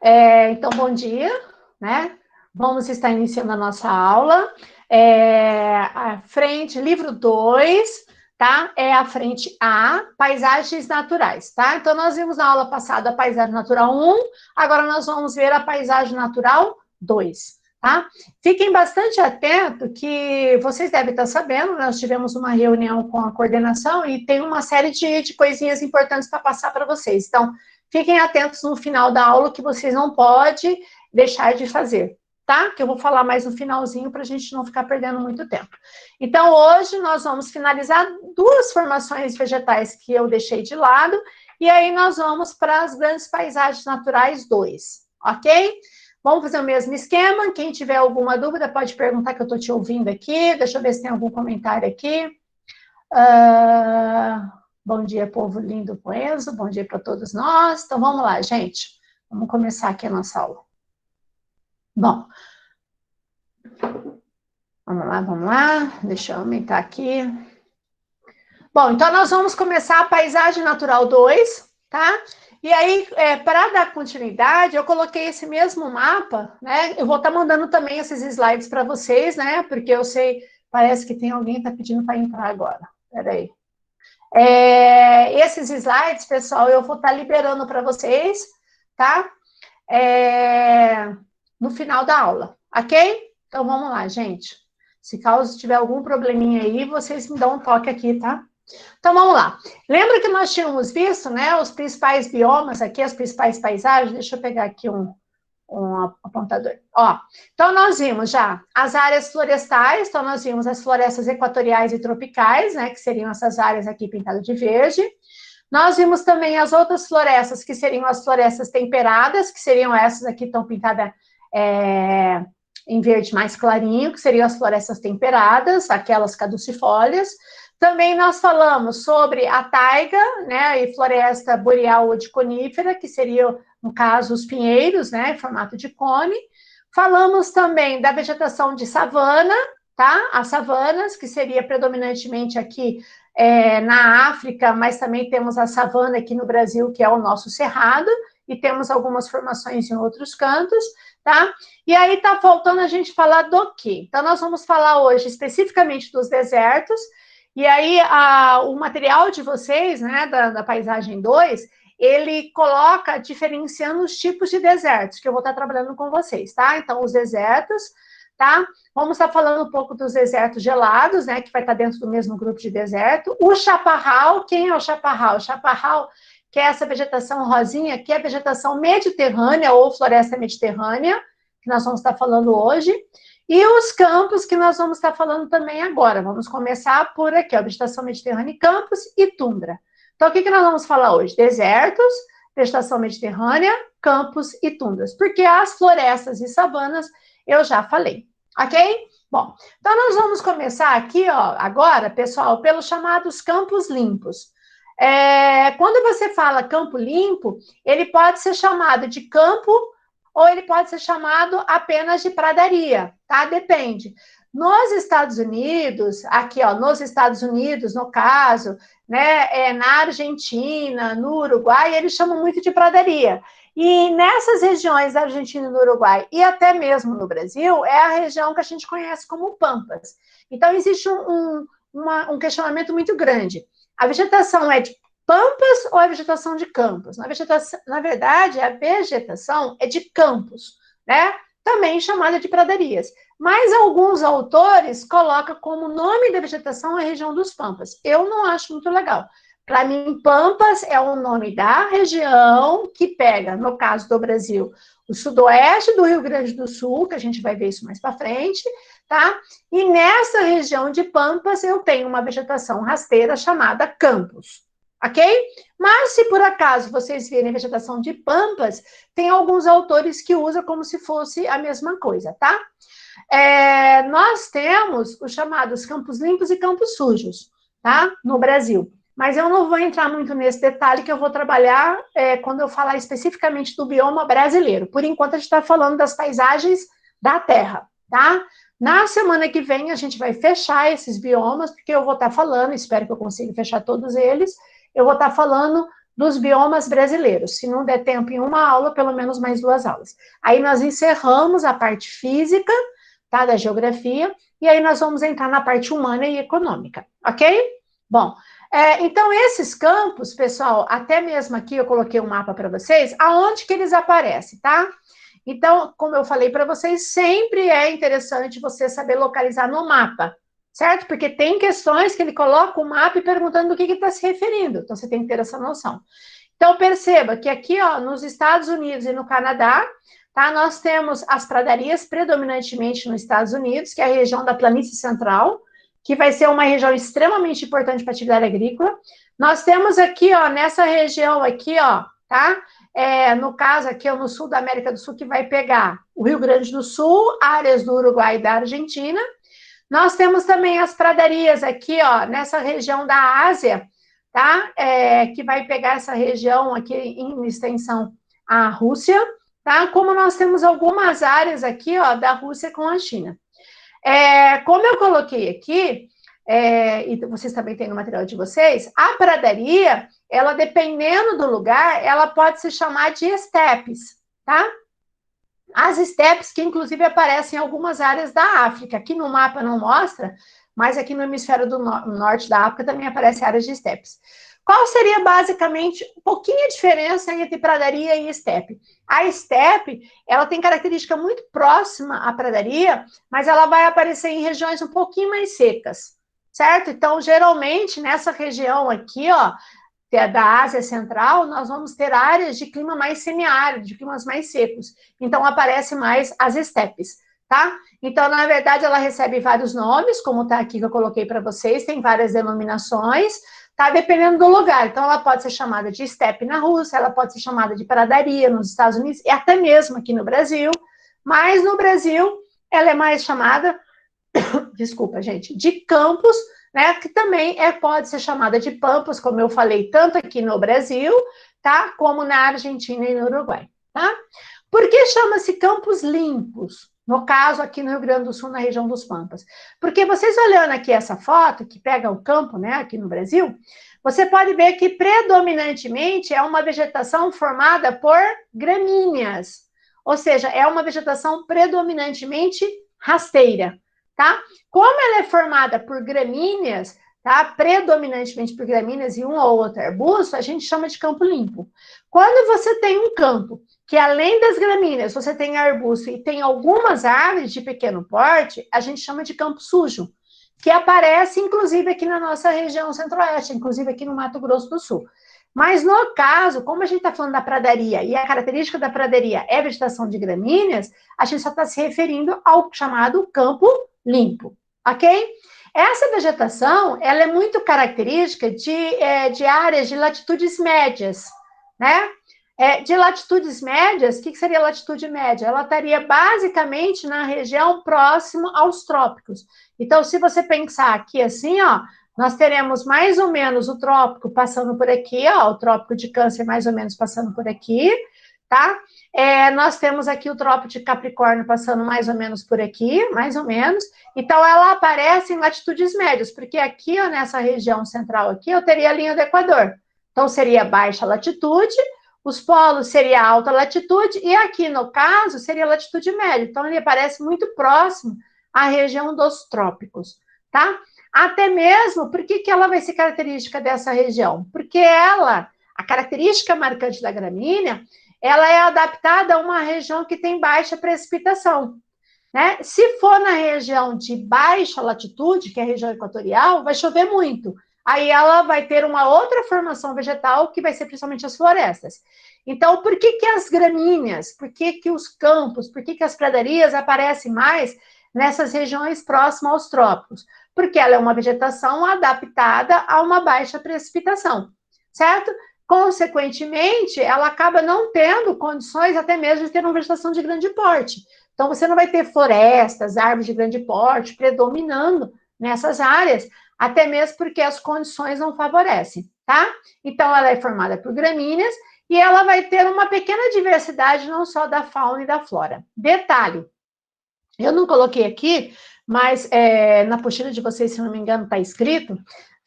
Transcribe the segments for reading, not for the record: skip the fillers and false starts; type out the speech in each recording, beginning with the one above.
Então, bom dia, né? Vamos estar iniciando a nossa aula. A frente, livro 2, tá? É a frente A, paisagens naturais, tá? Então, nós vimos na aula passada a paisagem natural 1, agora nós vamos ver a paisagem natural 2, tá? Fiquem bastante atentos que vocês devem estar sabendo, nós tivemos uma reunião com a coordenação e tem uma série de coisinhas importantes para passar para vocês. Então, fiquem atentos no final da aula que vocês não podem deixar de fazer, tá? Que eu vou falar mais no finalzinho para a gente não ficar perdendo muito tempo. Então, hoje nós vamos finalizar duas formações vegetais que eu deixei de lado, e aí nós vamos para as grandes paisagens naturais 2, ok? Vamos fazer o mesmo esquema. Quem tiver alguma dúvida pode perguntar que eu estou te ouvindo aqui. Deixa eu ver se tem algum comentário aqui. Bom dia, povo lindo, coeso. Bom dia para todos nós. Então, vamos lá, gente. Vamos começar aqui a nossa aula. Bom, vamos lá. Deixa eu aumentar aqui. Bom, então nós vamos começar a paisagem natural 2, tá? E aí, para dar continuidade, eu coloquei esse mesmo mapa, né? Eu vou estar mandando também esses slides para vocês, né? Porque eu sei, parece que tem alguém que está pedindo para entrar agora. Peraí. Esses slides, pessoal, eu vou estar liberando para vocês, tá? No final da aula, ok? Então, vamos lá, gente. Se caso tiver algum probleminha aí, vocês me dão um toque aqui, tá? Então, vamos lá. Lembra que nós tínhamos visto, né, os principais biomas aqui, as principais paisagens? Deixa eu pegar aqui um apontador. Ó, então, nós vimos já as áreas florestais, então nós vimos as florestas equatoriais e tropicais, né, que seriam essas áreas aqui pintadas de verde. Nós vimos também as outras florestas, que seriam as florestas temperadas, que seriam essas aqui, estão pintadas em verde mais clarinho, que seriam as florestas temperadas, aquelas caducifólias. Também nós falamos sobre a taiga, né, e floresta boreal ou de conífera, que seriam, no caso, os pinheiros, né, em formato de cone. Falamos também da vegetação de savana, tá? As savanas, que seria predominantemente aqui na África, mas também temos a savana aqui no Brasil, que é o nosso cerrado, e temos algumas formações em outros cantos, tá? E aí tá faltando a gente falar do quê? Então, nós vamos falar hoje especificamente dos desertos. E aí, o material de vocês, né, da paisagem 2, ele coloca diferenciando os tipos de desertos, que eu vou estar trabalhando com vocês, tá? Então, os desertos, tá? Vamos estar falando um pouco dos desertos gelados, né, que vai estar dentro do mesmo grupo de deserto. O chaparral, quem é o chaparral? O chaparral, que é essa vegetação rosinha, que é a vegetação mediterrânea ou floresta mediterrânea, que nós vamos estar falando hoje. E os campos que nós vamos estar falando também agora. Vamos começar por aqui, ó, vegetação mediterrânea, campos e tundra. Então, o que nós vamos falar hoje? Desertos, vegetação mediterrânea, campos e tundras. Porque as florestas e savanas eu já falei, ok? Bom, então nós vamos começar aqui, ó, agora, pessoal, pelos chamados campos limpos. Quando você fala campo limpo, ele pode ser chamado de campo ou ele pode ser chamado apenas de pradaria, tá? Depende. Nos Estados Unidos, aqui, ó, nos Estados Unidos, no caso, né, na Argentina, no Uruguai, eles chamam muito de pradaria. E nessas regiões da Argentina e do Uruguai, e até mesmo no Brasil, é a região que a gente conhece como Pampas. Então, existe um questionamento muito grande. A vegetação é de pampas ou a vegetação de campos? Na verdade, a vegetação é de campos, né? Também chamada de pradarias. Mas alguns autores colocam como nome da vegetação a região dos pampas. Eu não acho muito legal. Para mim, Pampas é o nome da região que pega, no caso do Brasil, o sudoeste do Rio Grande do Sul, que a gente vai ver isso mais para frente, tá? E nessa região de Pampas eu tenho uma vegetação rasteira chamada campos, ok? Mas se por acaso vocês virem vegetação de Pampas, tem alguns autores que usam como se fosse a mesma coisa, tá? Nós temos os chamados campos limpos e campos sujos, tá? No Brasil. Mas eu não vou entrar muito nesse detalhe, que eu vou trabalhar quando eu falar especificamente do bioma brasileiro. Por enquanto, a gente está falando das paisagens da Terra, tá? Na semana que vem, a gente vai fechar esses biomas, porque eu vou estar falando, espero que eu consiga fechar todos eles, eu vou estar falando dos biomas brasileiros. Se não der tempo em uma aula, pelo menos mais 2 aulas. Aí nós encerramos a parte física, tá, da geografia, e aí nós vamos entrar na parte humana e econômica, ok? Bom, então esses campos, pessoal, até mesmo aqui eu coloquei um mapa para vocês, aonde que eles aparecem, tá? Então, como eu falei para vocês, sempre é interessante você saber localizar no mapa, certo? Porque tem questões que ele coloca o mapa e perguntando do que ele está se referindo. Então, você tem que ter essa noção. Então, perceba que aqui, ó, nos Estados Unidos e no Canadá, tá, nós temos as pradarias predominantemente nos Estados Unidos, que é a região da Planície Central, que vai ser uma região extremamente importante para a atividade agrícola. Nós temos aqui, ó, nessa região aqui, ó, tá? No caso aqui, no sul da América do Sul, que vai pegar o Rio Grande do Sul, áreas do Uruguai e da Argentina. Nós temos também as pradarias aqui, ó, nessa região da Ásia, tá? Que vai pegar essa região aqui em extensão à Rússia, tá? Como nós temos algumas áreas aqui, ó, da Rússia com a China. Como eu coloquei aqui, e vocês também têm no material de vocês, a pradaria, ela, dependendo do lugar, ela pode se chamar de estepes, tá? As estepes que, inclusive, aparecem em algumas áreas da África. Aqui no mapa não mostra, mas aqui no hemisfério do norte da África também aparecem áreas de estepes. Qual seria, basicamente, um pouquinho a diferença entre pradaria e estepe? A estepe, ela tem característica muito próxima à pradaria, mas ela vai aparecer em regiões um pouquinho mais secas, certo? Então, geralmente, nessa região aqui, ó, da Ásia Central, nós vamos ter áreas de clima mais semiárido, de climas mais secos. Então, aparece mais as estepes, tá? Então, na verdade, ela recebe vários nomes, como tá aqui que eu coloquei para vocês, tem várias denominações, tá? Dependendo do lugar. Então, ela pode ser chamada de estepe na Rússia, ela pode ser chamada de pradaria nos Estados Unidos, e até mesmo aqui no Brasil. Mas, no Brasil, ela é mais chamada, desculpa, gente, de campos, né, que também pode ser chamada de pampas, como eu falei, tanto aqui no Brasil, tá, como na Argentina e no Uruguai, tá? Por que chama-se campos limpos? No caso, aqui no Rio Grande do Sul, na região dos Pampas. Porque vocês olhando aqui essa foto, que pega o campo, né, aqui no Brasil, você pode ver que predominantemente é uma vegetação formada por gramíneas, ou seja, é uma vegetação predominantemente rasteira, tá? Como ela é formada por gramíneas, tá? Predominantemente por gramíneas e um ou outro arbusto, a gente chama de campo limpo. Quando você tem um campo que, além das gramíneas, você tem arbusto e tem algumas árvores de pequeno porte, a gente chama de campo sujo, que aparece, inclusive, aqui na nossa região centro-oeste, inclusive aqui no Mato Grosso do Sul. Mas, no caso, como a gente está falando da pradaria, e a característica da pradaria é vegetação de gramíneas, a gente só está se referindo ao chamado campo limpo, ok? Essa vegetação, ela é muito característica de áreas de latitudes médias, né? De latitudes médias, o que seria latitude média? Ela estaria basicamente na região próxima aos trópicos. Então, se você pensar aqui assim, ó, nós teremos mais ou menos o trópico passando por aqui, ó, o trópico de Câncer mais ou menos passando por aqui, tá? Nós temos aqui o trópico de Capricórnio passando mais ou menos por aqui, mais ou menos. Então, ela aparece em latitudes médias, porque aqui, ó, nessa região central aqui, eu teria a linha do Equador. Então, seria baixa latitude, os polos seria alta latitude, e aqui, no caso, seria latitude média. Então, ele aparece muito próximo à região dos trópicos, tá? Até mesmo, por que ela vai ser característica dessa região? Porque ela, a característica marcante da gramínea, ela é adaptada a uma região que tem baixa precipitação, né? Se for na região de baixa latitude, que é a região equatorial, vai chover muito. Aí ela vai ter uma outra formação vegetal, que vai ser principalmente as florestas. Então, por que as gramíneas, por que os campos, por que as pradarias aparecem mais nessas regiões próximas aos trópicos? Porque ela é uma vegetação adaptada a uma baixa precipitação, certo? Consequentemente, ela acaba não tendo condições até mesmo de ter uma vegetação de grande porte. Então, você não vai ter florestas, árvores de grande porte predominando nessas áreas, até mesmo porque as condições não favorecem, tá? Então, ela é formada por gramíneas e ela vai ter uma pequena diversidade não só da fauna e da flora. Detalhe, eu não coloquei aqui, mas na apostila de vocês, se não me engano, está escrito,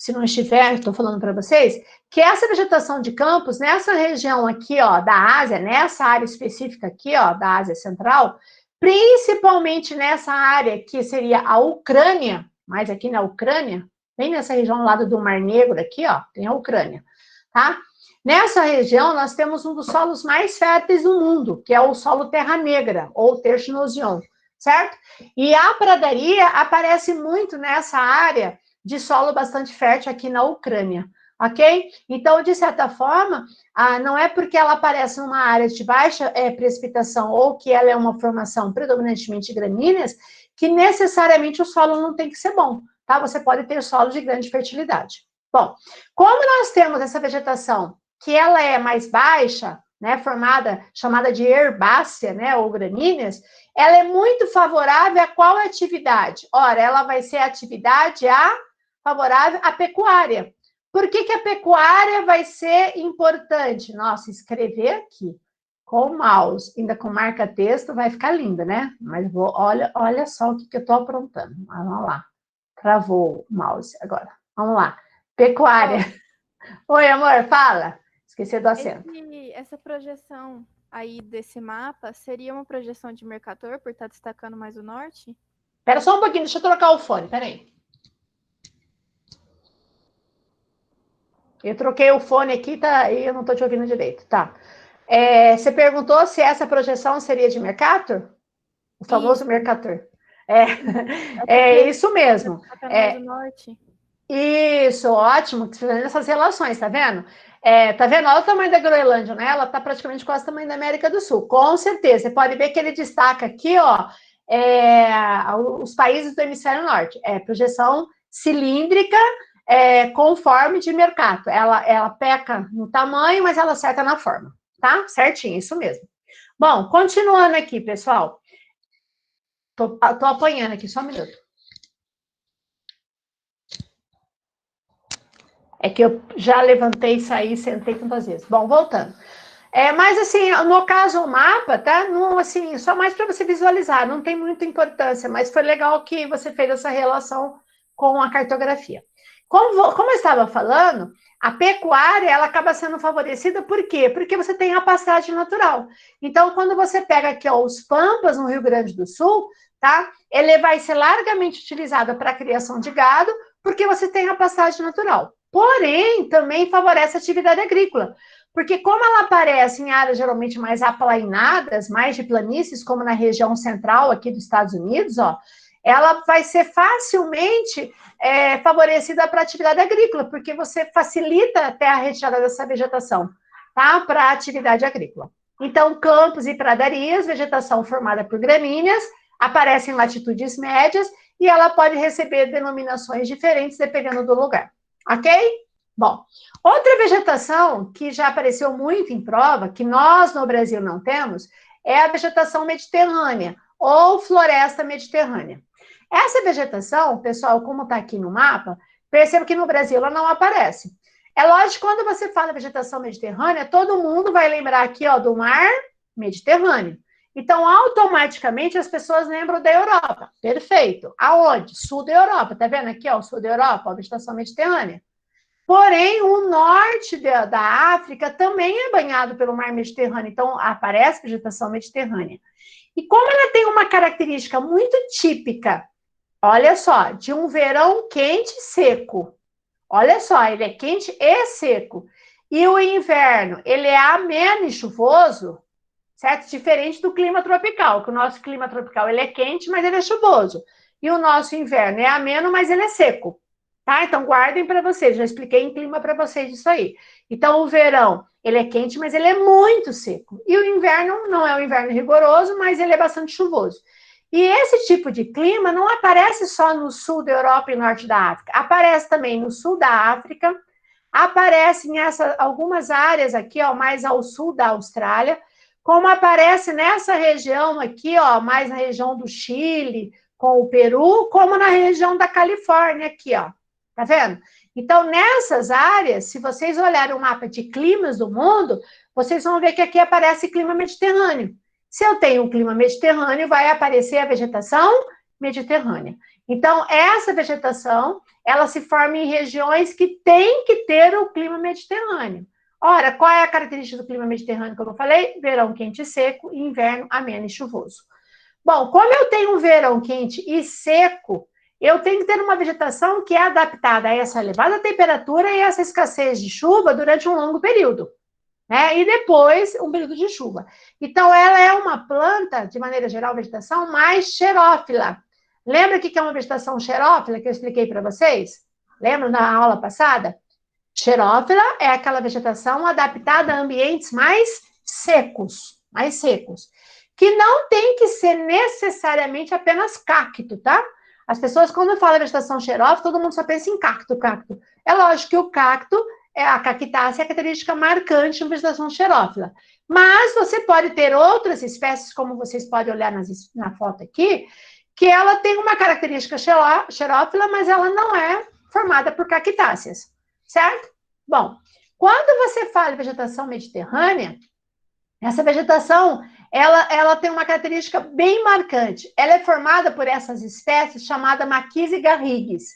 se não estiver, estou falando para vocês, que essa vegetação de campos, nessa região aqui, ó, da Ásia, nessa área específica aqui, ó, da Ásia Central, principalmente nessa área que seria a Ucrânia, mais aqui na Ucrânia, bem nessa região ao lado do Mar Negro aqui, ó, tem a Ucrânia, tá? Nessa região, nós temos um dos solos mais férteis do mundo, que é o solo terra negra, ou terchinosión, certo? E a pradaria aparece muito nessa área de solo bastante fértil aqui na Ucrânia, ok? Então, de certa forma, não é porque ela aparece numa área de baixa precipitação ou que ela é uma formação predominantemente de gramíneas, que necessariamente o solo não tem que ser bom, tá? Você pode ter solo de grande fertilidade. Bom, como nós temos essa vegetação que ela é mais baixa, né, chamada de herbácea, né, ou gramíneas, ela é muito favorável a qual atividade? Ora, ela vai ser atividade favorável à pecuária. Por que a pecuária vai ser importante? Nossa, escrever aqui com o mouse, ainda com marca-texto, vai ficar linda, né? Mas olha só o que eu estou aprontando. Vamos lá. Travou o mouse agora. Vamos lá. Pecuária. Oi, amor, fala. Esqueci do acento. Essa projeção aí desse mapa seria uma projeção de Mercator, por estar destacando mais o norte? Espera só um pouquinho, deixa eu trocar o fone, peraí. Eu troquei o fone aqui, tá? E eu não estou te ouvindo direito, tá? Você perguntou se essa projeção seria de Mercator? O famoso Mercator. É isso mesmo. Mais o norte. Isso, ótimo, fazendo essas relações, tá vendo? Tá vendo? Olha o tamanho da Groenlândia, né? Ela tá praticamente quase o tamanho da América do Sul, com certeza. Você pode ver que ele destaca aqui, ó, os países do hemisfério norte. Projeção cilíndrica, conforme de Mercator. Ela peca no tamanho, mas ela acerta na forma, tá? Certinho, isso mesmo. Bom, continuando aqui, pessoal. Tô apanhando aqui, só um minuto. É que eu já levantei, saí, sentei tantas vezes. Bom, voltando. Mas, assim, no caso, o mapa, tá? Não, assim, só mais para você visualizar, não tem muita importância, mas foi legal que você fez essa relação com a cartografia. Como eu estava falando, a pecuária, ela acaba sendo favorecida por quê? Porque você tem a pastagem natural. Então, quando você pega aqui, ó, os Pampas, no Rio Grande do Sul, tá? Ele vai ser largamente utilizado para a criação de gado, porque você tem a pastagem natural. Porém, também favorece a atividade agrícola, porque como ela aparece em áreas geralmente mais aplainadas, mais de planícies, como na região central aqui dos Estados Unidos, ó, ela vai ser facilmente favorecida para a atividade agrícola, porque você facilita até a retirada dessa vegetação, tá? Para a atividade agrícola. Então, campos e pradarias, vegetação formada por gramíneas, aparece em latitudes médias e ela pode receber denominações diferentes dependendo do lugar. Ok? Bom, outra vegetação que já apareceu muito em prova, que nós no Brasil não temos, é a vegetação mediterrânea ou floresta mediterrânea. Essa vegetação, pessoal, como está aqui no mapa, perceba que no Brasil ela não aparece. É lógico, quando você fala vegetação mediterrânea, todo mundo vai lembrar aqui, ó, do mar Mediterrâneo. Então, automaticamente, as pessoas lembram da Europa. Perfeito. Aonde? Sul da Europa. Tá vendo aqui, ó, o sul da Europa, a vegetação mediterrânea. Porém, o norte da África também é banhado pelo mar Mediterrâneo. Então, aparece vegetação mediterrânea. E como ela tem uma característica muito típica, olha só, de um verão quente e seco. Olha só, ele é quente e seco. E o inverno, ele é ameno e chuvoso, certo? Diferente do clima tropical, que o nosso clima tropical ele é quente, mas ele é chuvoso. E o nosso inverno é ameno, mas ele é seco. Tá? Então, guardem para vocês. Já expliquei em clima para vocês isso aí. Então, o verão, ele é quente, mas ele é muito seco. E o inverno não é um inverno rigoroso, mas ele é bastante chuvoso. E esse tipo de clima não aparece só no sul da Europa e norte da África. Aparece também no sul da África, aparece em algumas áreas aqui, ó, mais ao sul da Austrália, como aparece nessa região aqui, ó, mais na região do Chile, com o Peru, como na região da Califórnia aqui, ó. Tá vendo? Então, nessas áreas, se vocês olharem o mapa de climas do mundo, vocês vão ver que aqui aparece clima mediterrâneo. Se eu tenho um clima mediterrâneo, vai aparecer a vegetação mediterrânea. Então, essa vegetação, ela se forma em regiões que têm que ter o clima mediterrâneo. Ora, qual é a característica do clima mediterrâneo, como eu falei? Verão quente e seco e inverno ameno e chuvoso. Bom, como eu tenho um verão quente e seco, eu tenho que ter uma vegetação que é adaptada a essa elevada temperatura e essa escassez de chuva durante um longo período, né? E depois um período de chuva. Então, ela é uma planta, de maneira geral, vegetação mais xerófila. Lembra o que é uma vegetação xerófila que eu expliquei para vocês? Lembra na aula passada? Xerófila é aquela vegetação adaptada a ambientes mais secos, que não tem que ser necessariamente apenas cacto, tá? As pessoas, quando falam vegetação xerófila, todo mundo só pensa em cacto. É lógico que o cacto, a cactácea, é a característica marcante de uma vegetação xerófila. Mas você pode ter outras espécies, como vocês podem olhar na foto aqui, que ela tem uma característica xerófila, mas ela não é formada por cactáceas, certo? Bom, quando você fala em vegetação mediterrânea, essa vegetação, ela tem uma característica bem marcante. Ela é formada por essas espécies chamadas maquis e garrigues.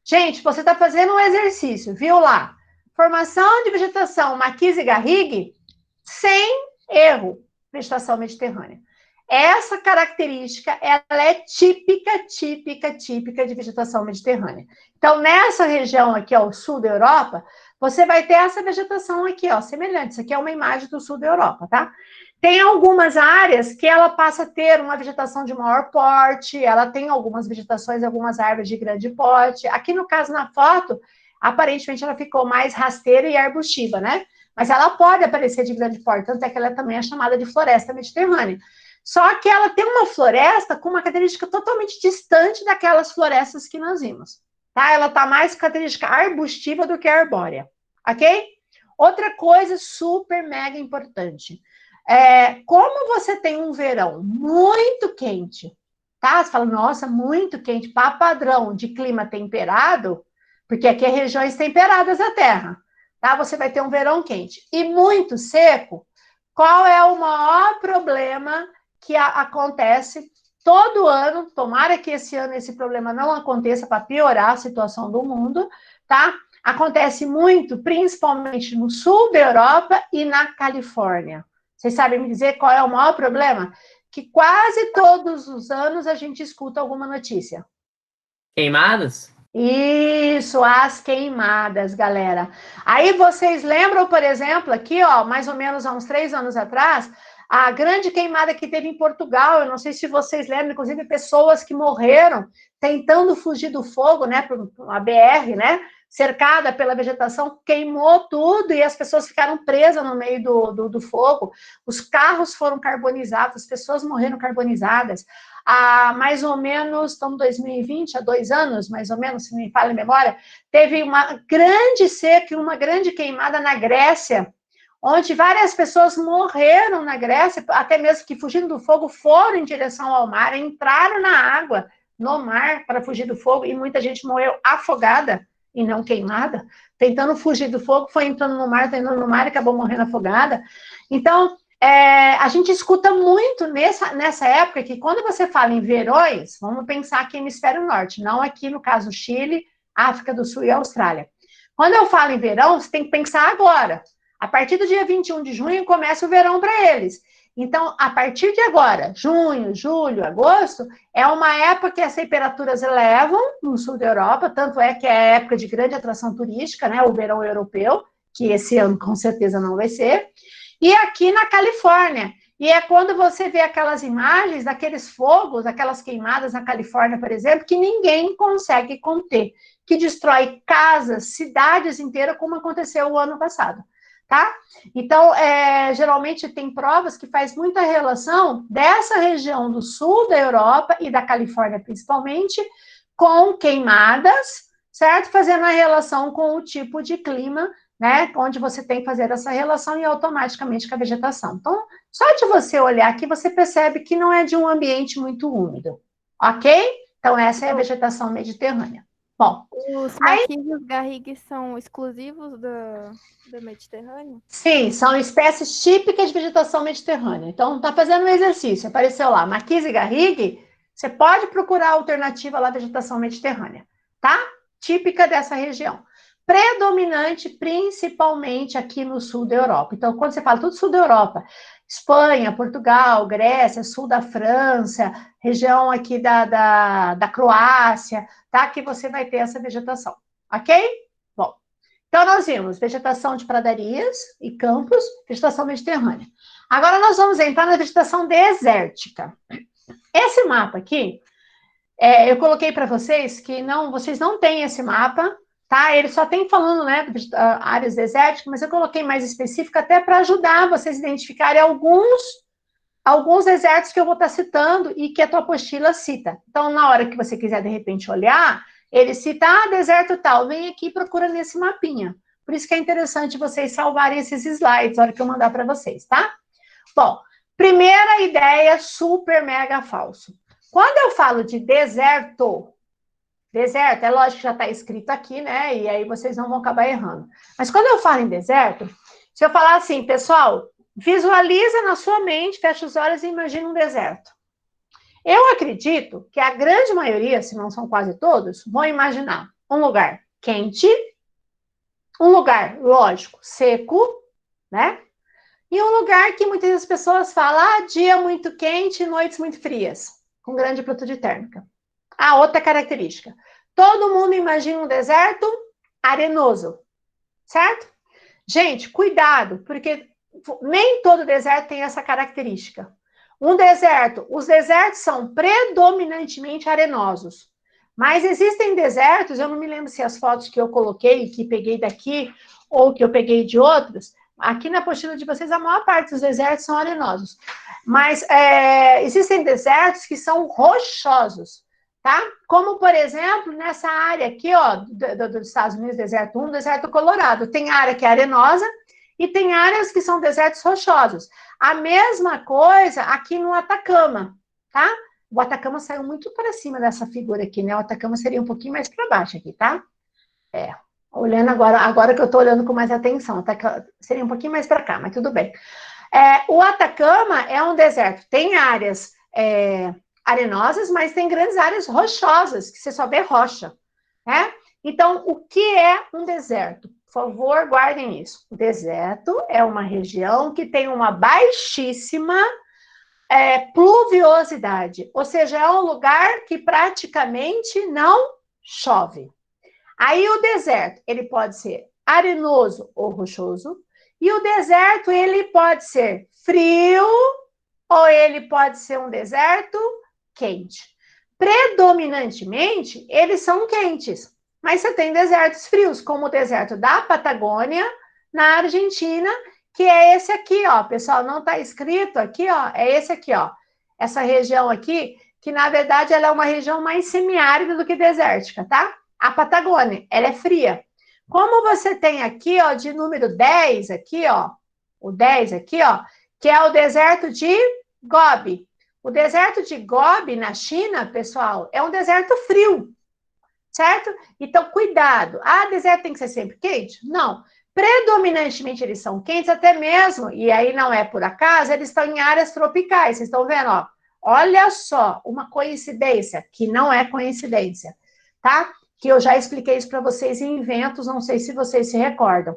Gente, você está fazendo um exercício, viu lá? Formação de vegetação maquis e garrigue, sem erro, vegetação mediterrânea. Essa característica, ela é típica de vegetação mediterrânea. Então, nessa região aqui, ao sul da Europa, você vai ter essa vegetação aqui, ó, semelhante. Isso aqui é uma imagem do sul da Europa, tá? Tem algumas áreas que ela passa a ter uma vegetação de maior porte, ela tem algumas vegetações, algumas árvores de grande porte. Aqui, no caso, na foto, aparentemente ela ficou mais rasteira e arbustiva, né? Mas ela pode aparecer de grande porte, tanto é que ela também é chamada de floresta mediterrânea. Só que ela tem uma floresta com uma característica totalmente distante daquelas florestas que nós vimos. Tá? Ela está mais característica arbustiva do que arbórea. Ok? Outra coisa super mega importante. Como você tem um verão muito quente, tá? Você fala, nossa, muito quente, para padrão de clima temperado, porque aqui é regiões temperadas da Terra, tá? Você vai ter um verão quente e muito seco. Qual é o maior problema que acontece todo ano? Tomara que esse ano esse problema não aconteça para piorar a situação do mundo, tá? Acontece muito, principalmente no sul da Europa e na Califórnia. Vocês sabem me dizer qual é o maior problema? Que quase todos os anos a gente escuta alguma notícia. Queimadas? Isso, as queimadas, galera. Aí vocês lembram, por exemplo, aqui, ó, mais ou menos há uns 3 anos atrás, a grande queimada que teve em Portugal. Eu não sei se vocês lembram, inclusive pessoas que morreram tentando fugir do fogo, né, por uma BR, né, cercada pela vegetação, queimou tudo e as pessoas ficaram presas no meio do fogo. Os carros foram carbonizados, as pessoas morreram carbonizadas. Há mais ou menos, estamos em 2020, há 2 anos, mais ou menos, se me falha a memória, teve uma grande seca e uma grande queimada na Grécia, onde várias pessoas morreram na Grécia, até mesmo que fugindo do fogo foram em direção ao mar, entraram na água, no mar, para fugir do fogo, e muita gente morreu afogada e não queimada, tentando fugir do fogo, foi entrando no mar e acabou morrendo afogada. Então, a gente escuta muito nessa época que quando você fala em verões, vamos pensar aqui no hemisfério norte, não aqui no caso Chile, África do Sul e Austrália. Quando eu falo em verão, você tem que pensar agora. A partir do dia 21 de junho começa o verão para eles. Então, a partir de agora, junho, julho, agosto, é uma época que as temperaturas elevam no sul da Europa, tanto é que é a época de grande atração turística, né, o verão europeu, que esse ano com certeza não vai ser, e aqui na Califórnia. E é quando você vê aquelas imagens daqueles fogos, aquelas queimadas na Califórnia, por exemplo, que ninguém consegue conter, que destrói casas, cidades inteiras, como aconteceu o ano passado. Tá? Então, geralmente tem provas que faz muita relação dessa região do sul da Europa e da Califórnia, principalmente, com queimadas, certo? Fazendo a relação com o tipo de clima, né? Onde você tem que fazer essa relação e automaticamente com a vegetação. Então, só de você olhar aqui, você percebe que não é de um ambiente muito úmido, ok? Então, essa é a vegetação mediterrânea. Bom, os maquis e os garrigues são exclusivos do Mediterrâneo? Sim, são espécies típicas de vegetação mediterrânea. Então, está fazendo um exercício, apareceu lá, maquis e garrigue Você pode procurar a alternativa lá, vegetação mediterrânea, tá? Típica dessa região. Predominante, principalmente aqui no sul da Europa. Então, quando você fala tudo sul da Europa, Espanha, Portugal, Grécia, sul da França, região aqui da Croácia, tá? Que você vai ter essa vegetação, ok? Bom, então nós vimos vegetação de pradarias e campos, vegetação mediterrânea. Agora nós vamos entrar na vegetação desértica. Esse mapa aqui, eu coloquei para vocês que vocês não têm esse mapa, tá? Ele só tem falando, né, de áreas desérticas, mas eu coloquei mais específico até para ajudar vocês a identificarem alguns desertos que eu vou estar citando e que a tua apostila cita. Então, na hora que você quiser, de repente, olhar, ele cita, deserto tal, vem aqui e procura nesse mapinha. Por isso que é interessante vocês salvarem esses slides na hora que eu mandar para vocês, tá? Bom, primeira ideia super mega falso. Quando eu falo de deserto, é lógico que já está escrito aqui, né? E aí vocês não vão acabar errando. Mas quando eu falo em deserto, se eu falar assim, pessoal, visualiza na sua mente, fecha os olhos e imagina um deserto. Eu acredito que a grande maioria, se não são quase todos, vão imaginar um lugar quente, um lugar, lógico, seco, né? E um lugar que muitas das pessoas falam, dia muito quente, noites muito frias, com grande amplitude térmica. A outra característica. Todo mundo imagina um deserto arenoso, certo? Gente, cuidado, porque nem todo deserto tem essa característica. Os desertos são predominantemente arenosos. Mas existem desertos, eu não me lembro se as fotos que eu coloquei, que peguei daqui, ou que eu peguei de outros, aqui na apostila de vocês, a maior parte dos desertos são arenosos. Mas existem desertos que são rochosos, tá? Como, por exemplo, nessa área aqui, ó, dos Estados Unidos, deserto 1, deserto Colorado. Tem área que é arenosa e tem áreas que são desertos rochosos. A mesma coisa aqui no Atacama, tá? O Atacama saiu muito para cima dessa figura aqui, né? O Atacama seria um pouquinho mais para baixo aqui, tá? Olhando agora que eu tô olhando com mais atenção, tá? Seria um pouquinho mais para cá, mas tudo bem. O Atacama é um deserto, tem áreas arenosas, mas tem grandes áreas rochosas, que você só vê rocha, né? Então, o que é um deserto? Por favor, guardem isso. O deserto é uma região que tem uma baixíssima pluviosidade, ou seja, é um lugar que praticamente não chove. Aí o deserto, ele pode ser arenoso ou rochoso, e o deserto, ele pode ser frio, ou ele pode ser um deserto quente. Predominantemente, eles são quentes, mas você tem desertos frios, como o deserto da Patagônia, na Argentina, que é esse aqui, ó, pessoal, não está escrito aqui, ó, é esse aqui, ó, essa região aqui, que na verdade ela é uma região mais semiárida do que desértica, tá? A Patagônia, ela é fria. Como você tem aqui, ó, de número 10, aqui, ó, o 10 aqui, ó, que é o deserto de Gobi. O deserto de Gobi, na China, pessoal, é um deserto frio, certo? Então, cuidado. Deserto tem que ser sempre quente? Não. Predominantemente eles são quentes, até mesmo, e aí não é por acaso, eles estão em áreas tropicais. Vocês estão vendo, ó? Olha só, uma coincidência, que não é coincidência, tá? Que eu já expliquei isso para vocês em eventos, não sei se vocês se recordam.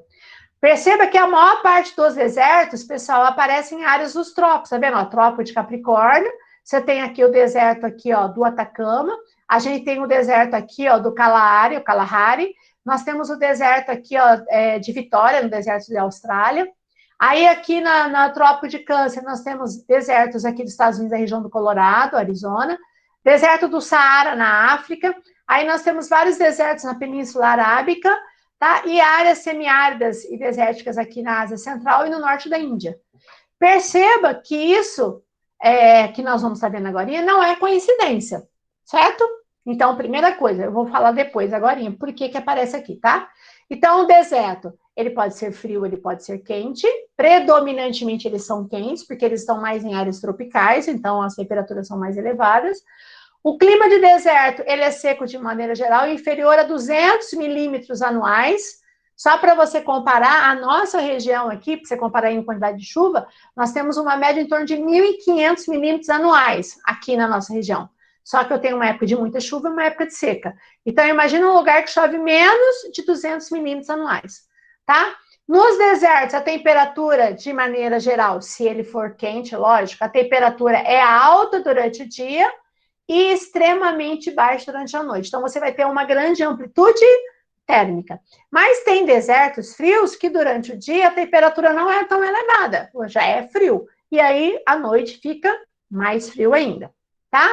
Perceba que a maior parte dos desertos, pessoal, aparece em áreas dos trópicos, tá vendo? Ó, Trópico de Capricórnio, você tem aqui o deserto aqui, ó, do Atacama, a gente tem o deserto aqui, ó, do Kalahari, nós temos o deserto aqui, ó, de Vitória, no deserto da Austrália. Aí aqui na Trópico de Câncer, nós temos desertos aqui dos Estados Unidos, da região do Colorado, Arizona, deserto do Saara, na África. Aí nós temos vários desertos na Península Arábica, tá? E áreas semiáridas e desérticas aqui na Ásia Central e no norte da Índia. Perceba que isso que nós vamos estar vendo agora não é coincidência, certo? Então, primeira coisa, eu vou falar depois, agora, por que aparece aqui, tá? Então, o deserto, ele pode ser frio, ele pode ser quente, predominantemente eles são quentes, porque eles estão mais em áreas tropicais, então as temperaturas são mais elevadas. O clima de deserto, ele é seco de maneira geral, inferior a 200 milímetros anuais. Só para você comparar, a nossa região aqui, para você comparar em quantidade de chuva, nós temos uma média em torno de 1.500 milímetros anuais aqui na nossa região. Só que eu tenho uma época de muita chuva e uma época de seca. Então, imagina um lugar que chove menos de 200 milímetros anuais, tá? Nos desertos, a temperatura, de maneira geral, se ele for quente, lógico, a temperatura é alta durante o dia e extremamente baixa durante a noite. Então, você vai ter uma grande amplitude térmica. Mas tem desertos frios que durante o dia a temperatura não é tão elevada, já é frio. E aí, à noite, fica mais frio ainda, tá?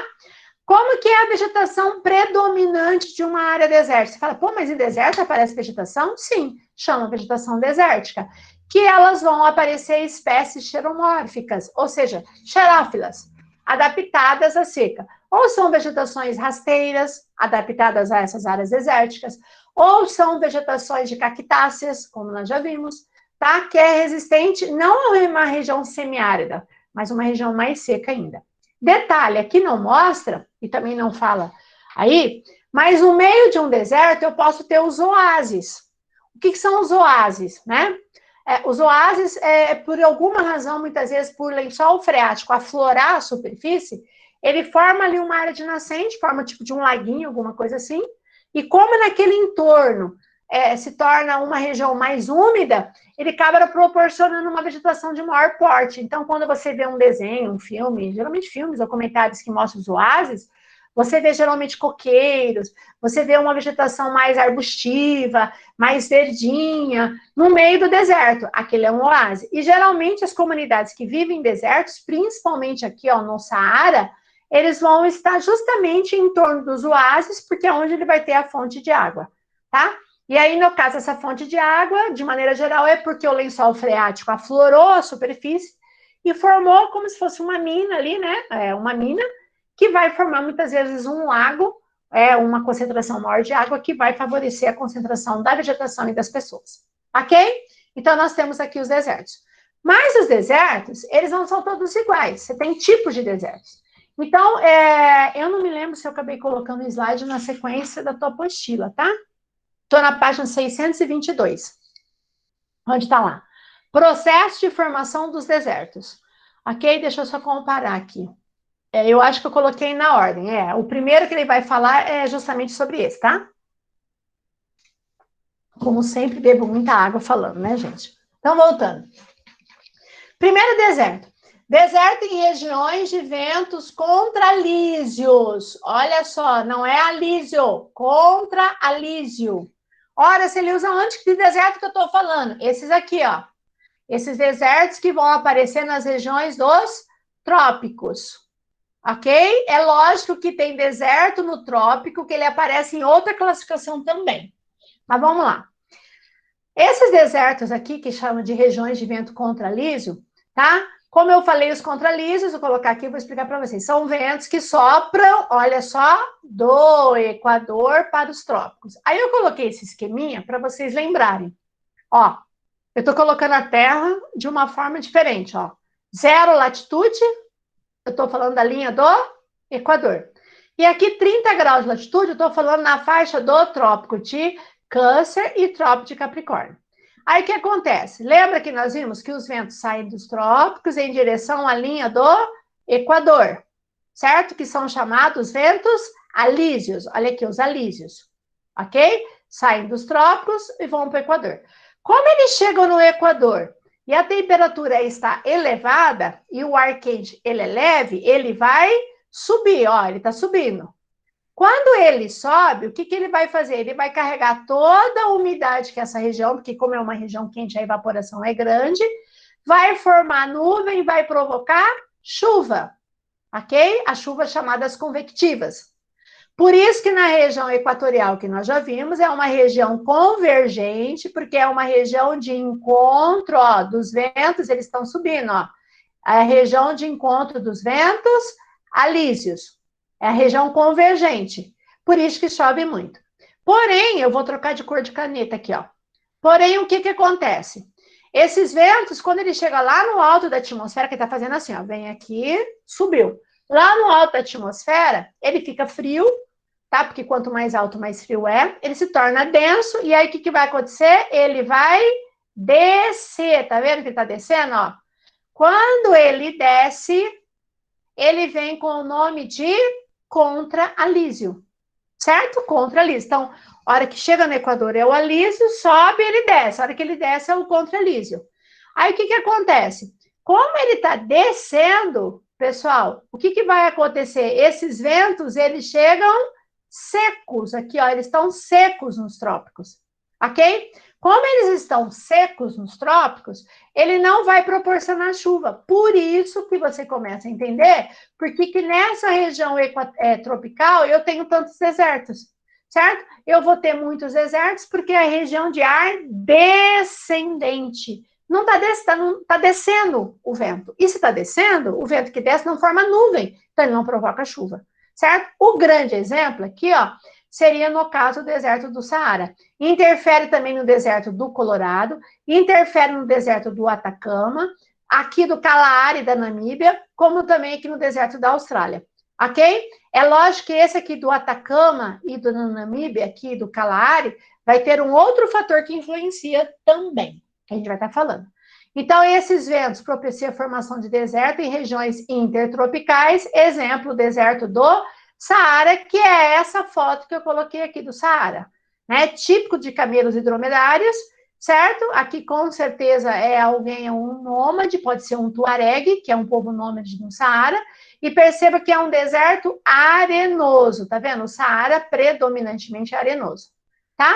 Como que é a vegetação predominante de uma área desértica? Você fala, pô, mas em deserto aparece vegetação? Sim, chama vegetação desértica. Que elas vão aparecer espécies xeromórficas, ou seja, xerófilas, adaptadas à seca. Ou são vegetações rasteiras, adaptadas a essas áreas desérticas, ou são vegetações de cactáceas, como nós já vimos, tá? Que é resistente não a uma região semiárida, mas uma região mais seca ainda. Detalhe, aqui não mostra, e também não fala aí, mas no meio de um deserto eu posso ter os oásis. O que são os oásis, né? Os oásis, por alguma razão, muitas vezes por lençol freático aflorar a superfície, ele forma ali uma área de nascente, forma tipo de um laguinho, alguma coisa assim, e como naquele entorno se torna uma região mais úmida, ele acaba proporcionando uma vegetação de maior porte. Então, quando você vê um desenho, um filme, geralmente filmes ou comentários que mostram os oásis, você vê geralmente coqueiros, você vê uma vegetação mais arbustiva, mais verdinha, no meio do deserto. Aquele é um oásis. E geralmente as comunidades que vivem em desertos, principalmente aqui no Saara, eles vão estar justamente em torno dos oásis, porque é onde ele vai ter a fonte de água, tá? E aí, no caso, essa fonte de água, de maneira geral, é porque o lençol freático aflorou a superfície e formou como se fosse uma mina ali, né? Uma mina que vai formar, muitas vezes, um lago, uma concentração maior de água que vai favorecer a concentração da vegetação e das pessoas. Ok? Então, nós temos aqui os desertos. Mas os desertos, eles não são todos iguais. Você tem tipos de desertos. Então, eu não me lembro se eu acabei colocando o slide na sequência da tua apostila, tá? Estou na página 622. Onde está lá? Processo de formação dos desertos. Ok? Deixa eu só comparar aqui. Eu acho que eu coloquei na ordem. O primeiro que ele vai falar é justamente sobre esse, tá? Como sempre, bebo muita água falando, né, gente? Então, voltando. Primeiro deserto. Deserto em regiões de ventos contralísios. Olha só, não é alísio, contralísio. Ora, se ele usa onde de deserto que eu estou falando? Esses aqui, ó. Esses desertos que vão aparecer nas regiões dos trópicos. Ok? É lógico que tem deserto no trópico, que ele aparece em outra classificação também. Mas vamos lá. Esses desertos aqui, que chamam de regiões de vento contralísio, tá? Como eu falei, os contralísios, vou colocar aqui e vou explicar para vocês. São ventos que sopram, olha só, do Equador para os trópicos. Aí eu coloquei esse esqueminha para vocês lembrarem. Ó, eu estou colocando a Terra de uma forma diferente, ó. 0 latitude, eu estou falando da linha do Equador. E aqui, 30 graus de latitude, eu estou falando na faixa do trópico de Câncer e trópico de Capricórnio. Aí, o que acontece? Lembra que nós vimos que os ventos saem dos trópicos em direção à linha do Equador, certo? Que são chamados ventos alísios. Olha aqui, os alísios, ok? Saem dos trópicos e vão para o Equador. Como eles chegam no Equador e a temperatura está elevada e o ar quente ele é leve, ele vai subir, ó, ele está subindo. Quando ele sobe, o que ele vai fazer? Ele vai carregar toda a umidade que essa região, porque como é uma região quente, a evaporação é grande, vai formar nuvem e vai provocar chuva, ok? As chuvas chamadas convectivas. Por isso que na região equatorial, que nós já vimos, é uma região convergente, porque é uma região de encontro, ó, dos ventos, eles estão subindo, ó. A região de encontro dos ventos alísios. É a região convergente. Por isso que chove muito. Porém, eu vou trocar de cor de caneta aqui, ó. Porém, o que acontece? Esses ventos, quando ele chega lá no alto da atmosfera, que está fazendo assim, ó, vem aqui, subiu. Lá no alto da atmosfera, ele fica frio, tá? Porque quanto mais alto, mais frio é. Ele se torna denso, e aí o que vai acontecer? Ele vai descer, tá vendo que ele tá descendo, ó? Quando ele desce, ele vem com o nome de contra-alísio, certo? Contra-alísio. Então, a hora que chega no Equador é o alísio, sobe, ele desce. A hora que ele desce é o contra-alísio. Aí, o que acontece? Como ele está descendo, pessoal, o que vai acontecer? Esses ventos, eles chegam secos aqui, ó, eles estão secos nos trópicos, ok? Como eles estão secos nos trópicos, ele não vai proporcionar chuva. Por isso que você começa a entender por que nessa região tropical eu tenho tantos desertos, certo? Eu vou ter muitos desertos porque é a região de ar descendente. Não está descendo o vento. E se está descendo, o vento que desce não forma nuvem, então ele não provoca chuva, certo? O grande exemplo aqui, ó, seria no caso do deserto do Saara. Interfere também no deserto do Colorado, interfere no deserto do Atacama, aqui do Kalahari da Namíbia, como também aqui no deserto da Austrália, ok? É lógico que esse aqui do Atacama e do Namíbia, aqui do Kalahari, vai ter um outro fator que influencia também, que a gente vai estar falando. Então, esses ventos propiciam a formação de deserto em regiões intertropicais, exemplo, o deserto do Saara, que é essa foto que eu coloquei aqui do Saara, né? Típico de camelos e dromedários, certo? Aqui, com certeza, é um nômade, pode ser um tuareg, que é um povo nômade no Saara, e perceba que é um deserto arenoso, tá vendo? O Saara predominantemente é arenoso, tá?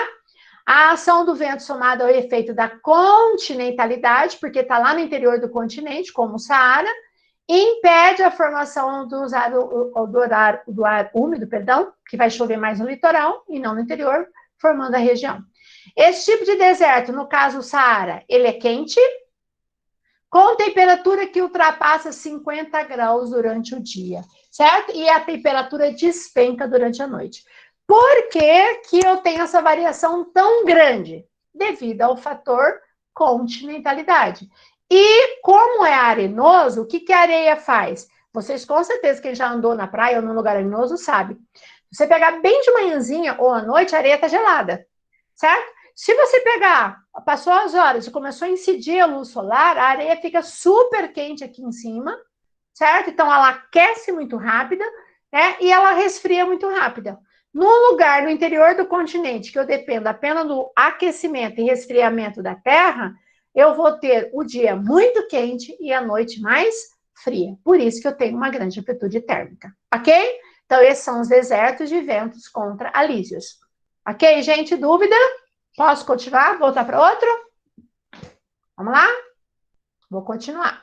A ação do vento somada ao efeito da continentalidade, porque está lá no interior do continente, como o Saara, impede a formação do ar úmido, que vai chover mais no litoral e não no interior, formando a região. Esse tipo de deserto, no caso o Saara, ele é quente, com temperatura que ultrapassa 50 graus durante o dia, certo? E a temperatura despenca durante a noite. Por que eu tenho essa variação tão grande? Devido ao fator continentalidade. E como é arenoso, o que a areia faz? Vocês, com certeza, quem já andou na praia ou num lugar arenoso, sabe. Você pegar bem de manhãzinha ou à noite, a areia está gelada, certo? Se você pegar, passou as horas e começou a incidir a luz solar, a areia fica super quente aqui em cima, certo? Então, ela aquece muito rápida, né? E ela resfria muito rápida. Num lugar no interior do continente, que eu dependo apenas do aquecimento e resfriamento da Terra, eu vou ter o dia muito quente e a noite mais fria. Por isso que eu tenho uma grande amplitude térmica, ok? Então, esses são os desertos de ventos contra-alísios. Ok, gente? Dúvida? Posso continuar? Voltar para outro? Vamos lá? Vou continuar.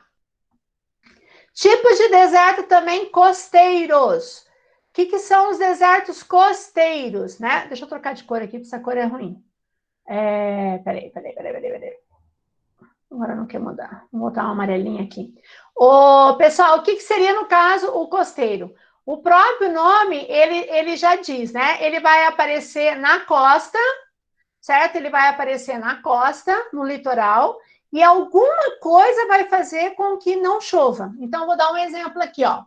Tipos de deserto também costeiros. O que são os desertos costeiros, né? Deixa eu trocar de cor aqui, porque essa cor é ruim. Peraí. Agora não quer mudar. Vou botar uma amarelinha aqui. Pessoal, o que seria, no caso, o costeiro? O próprio nome, ele já diz, né? Ele vai aparecer na costa, certo? Ele vai aparecer na costa, no litoral, e alguma coisa vai fazer com que não chova. Então, vou dar um exemplo aqui, ó,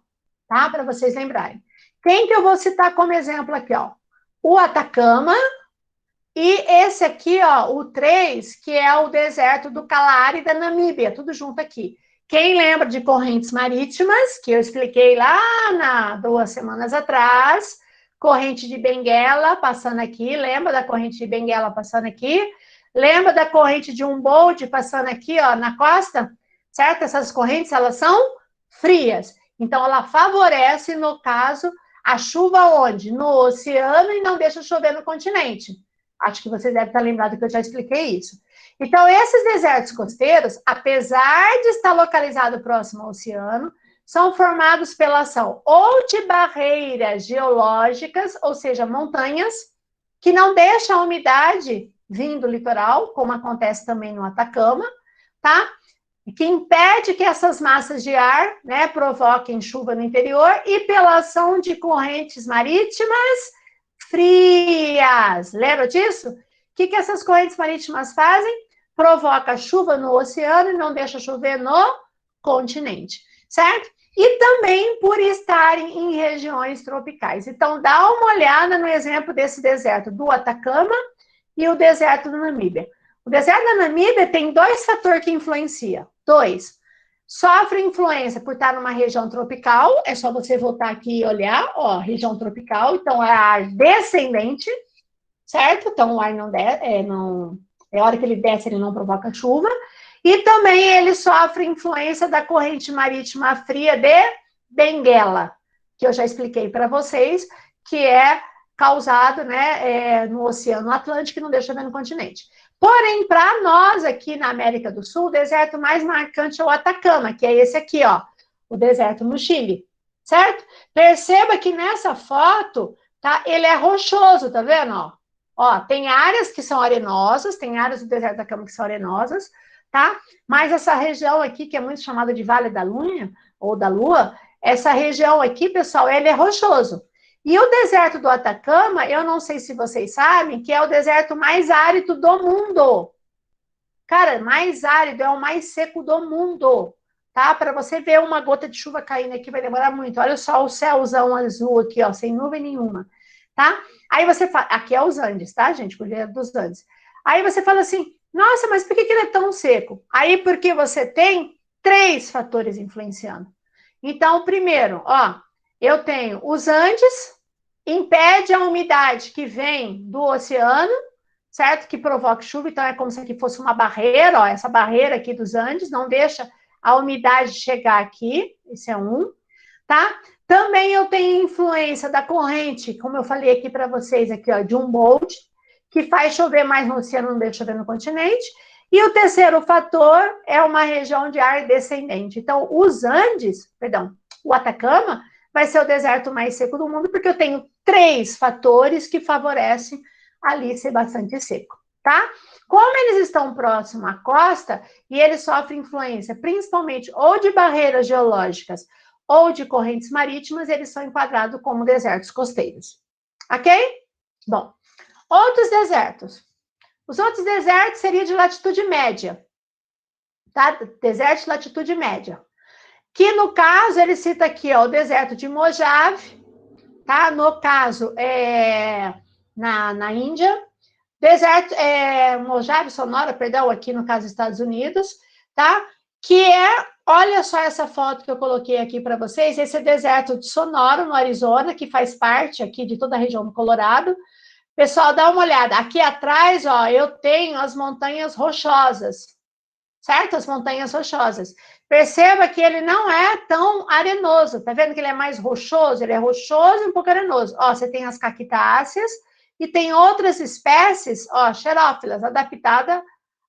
tá? Para vocês lembrarem. Quem que eu vou citar como exemplo aqui, ó? O Atacama, e esse aqui, ó, o 3, que é o deserto do Kalahari da Namíbia, tudo junto aqui. Quem lembra de correntes marítimas, que eu expliquei lá 2 semanas atrás, corrente de Benguela passando aqui, lembra da corrente de Benguela passando aqui? Lembra da corrente de Humboldt passando aqui, ó, na costa? Certo? Essas correntes, elas são frias. Então, ela favorece, no caso, a chuva onde? No oceano e não deixa chover no continente. Acho que vocês devem estar lembrados que eu já expliquei isso. Então, esses desertos costeiros, apesar de estar localizado próximo ao oceano, são formados pela ação ou de barreiras geológicas, ou seja, montanhas, que não deixam a umidade vir do litoral, como acontece também no Atacama, tá? Que impede que essas massas de ar, né, provoquem chuva no interior, e pela ação de correntes marítimas frias. Lembra disso? O que essas correntes marítimas fazem? Provoca chuva no oceano e não deixa chover no continente, certo? E também por estarem em regiões tropicais. Então, dá uma olhada no exemplo desse deserto do Atacama e o deserto da Namíbia. O deserto da Namíbia tem 2 fatores que influenciam. 2. sofre influência por estar numa região tropical, é só você voltar aqui e olhar, ó, região tropical, então é ar descendente, certo? Então o ar não desce, é a hora que ele desce, ele não provoca chuva. E também ele sofre influência da corrente marítima fria de Benguela, que eu já expliquei para vocês, que é causado, né, no Oceano Atlântico e não deixa ver no continente. Porém, para nós aqui na América do Sul, o deserto mais marcante é o Atacama, que é esse aqui, ó, o deserto no Chile, certo? Perceba que nessa foto, tá, ele é rochoso, tá vendo, ó? Ó, tem áreas que são arenosas, tem áreas do deserto do Atacama que são arenosas, tá? Mas essa região aqui, que é muito chamada de Vale da Lua, ou da Lua, essa região aqui, pessoal, ele é rochoso. E o deserto do Atacama, eu não sei se vocês sabem, que é o deserto mais árido do mundo. Cara, mais árido, é o mais seco do mundo, tá? Para você ver uma gota de chuva caindo aqui, vai demorar muito. Olha só o céuzão azul aqui, ó, sem nuvem nenhuma, tá? Aí você fala, aqui é os Andes, tá, gente? Cordilheira dos Andes. Aí você fala assim, nossa, mas por que ele é tão seco? Aí porque você tem 3 fatores influenciando. Então, primeiro, ó, eu tenho os Andes, impede a umidade que vem do oceano, certo? Que provoca chuva, então é como se aqui fosse uma barreira, ó, essa barreira aqui dos Andes, não deixa a umidade chegar aqui, esse é um, tá? Também eu tenho influência da corrente, como eu falei aqui para vocês, aqui, ó, de Humboldt, que faz chover mais no oceano, não deixa chover no continente. E o terceiro fator é uma região de ar descendente. Então, os Andes, perdão, o Atacama, vai ser o deserto mais seco do mundo, porque eu tenho 3 fatores que favorecem ali ser bastante seco, tá? Como eles estão próximos à costa, e eles sofrem influência, principalmente ou de barreiras geológicas ou de correntes marítimas, eles são enquadrados como desertos costeiros. Ok? Bom, outros desertos. Os outros desertos seriam de latitude média, tá? Deserto de latitude média. Que, no caso, ele cita aqui, ó, o deserto de Mojave, tá? No caso, na Índia. Deserto, Mojave, Sonora, perdão, aqui no caso, Estados Unidos, tá? Que é, olha só essa foto que eu coloquei aqui para vocês, esse é o deserto de Sonora, no Arizona, que faz parte aqui de toda a região do Colorado. Pessoal, dá uma olhada. Aqui atrás, ó, eu tenho as montanhas rochosas, certo? As montanhas rochosas. Perceba que ele não é tão arenoso. Tá vendo que ele é mais rochoso? Ele é rochoso e um pouco arenoso. Ó, você tem as cactáceas e tem outras espécies, ó, xerófilas, adaptadas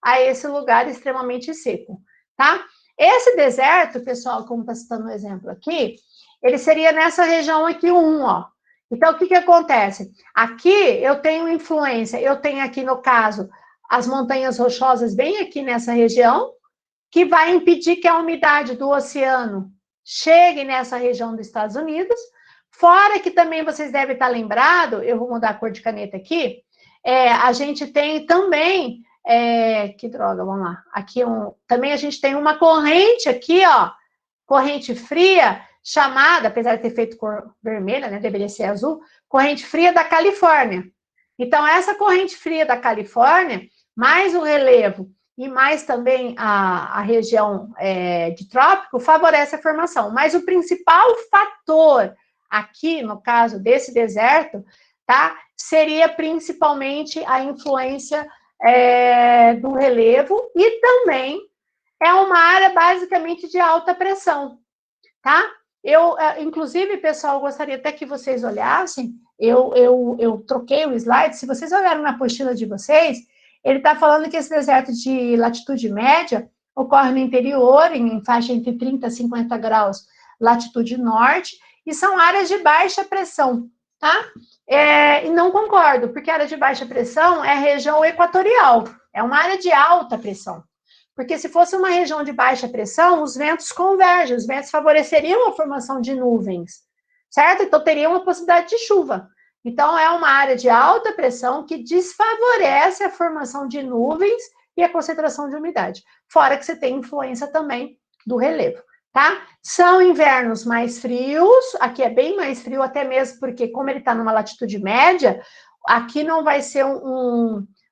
a esse lugar extremamente seco, tá? Esse deserto, pessoal, como está citando um exemplo aqui, ele seria nessa região aqui, ó. Então, o que acontece? Aqui eu tenho influência, eu tenho aqui, no caso, as montanhas rochosas bem aqui nessa região, que vai impedir que a umidade do oceano chegue nessa região dos Estados Unidos. Fora que também vocês devem estar lembrados, eu vou mudar a cor de caneta aqui, a gente tem também, que droga, vamos lá, aqui também a gente tem uma corrente aqui, ó, corrente fria, chamada, apesar de ter feito cor vermelha, né, deveria ser azul, corrente fria da Califórnia. Então, essa corrente fria da Califórnia, mais o relevo e mais também a região de trópico, favorece a formação. Mas o principal fator aqui, no caso desse deserto, tá, seria principalmente a influência do relevo e também é uma área basicamente de alta pressão, tá? Inclusive, pessoal, gostaria até que vocês olhassem, eu troquei o slide, se vocês olharem na apostila de vocês, ele está falando que esse deserto de latitude média ocorre no interior, em faixa entre 30 e 50 graus, latitude norte, e são áreas de baixa pressão, tá? E não concordo, porque a área de baixa pressão é a região equatorial, é uma área de alta pressão. Porque se fosse uma região de baixa pressão, os ventos convergem, os ventos favoreceriam a formação de nuvens, certo? Então, teria uma possibilidade de chuva. Então, é uma área de alta pressão que desfavorece a formação de nuvens e a concentração de umidade. Fora que você tem influência também do relevo, tá? São invernos mais frios, aqui é bem mais frio, até mesmo porque, como ele está numa latitude média, aqui não vai ser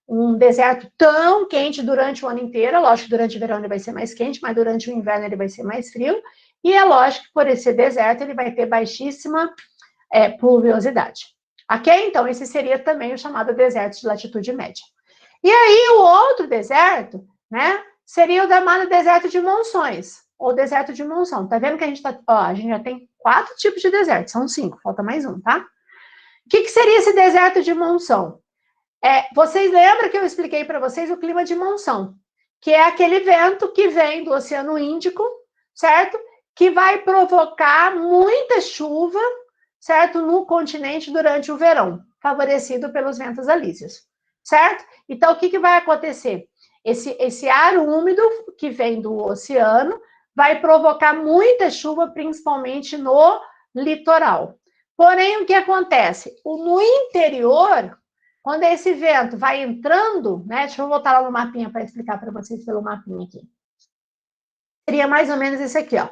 um deserto tão quente durante o ano inteiro. Lógico que durante o verão ele vai ser mais quente, mas durante o inverno ele vai ser mais frio. E é lógico que por esse deserto ele vai ter baixíssima pluviosidade. Ok? Então, esse seria também o chamado deserto de latitude média. E aí, o outro deserto, né, seria o chamado deserto de monções, ou deserto de monção. Tá vendo que a gente já tem 4 tipos de deserto, são 5, falta mais um, tá? O que seria esse deserto de monção? Vocês lembram que eu expliquei para vocês o clima de monção, que é aquele vento que vem do Oceano Índico, certo? Que vai provocar muita chuva, certo? No continente durante o verão, favorecido pelos ventos alísios, certo? Então, o que vai acontecer? Esse ar úmido que vem do oceano vai provocar muita chuva, principalmente no litoral. Porém, o que acontece? No interior, quando esse vento vai entrando, né? Deixa eu voltar lá no mapinha para explicar para vocês pelo mapinha aqui. Seria mais ou menos esse aqui, ó,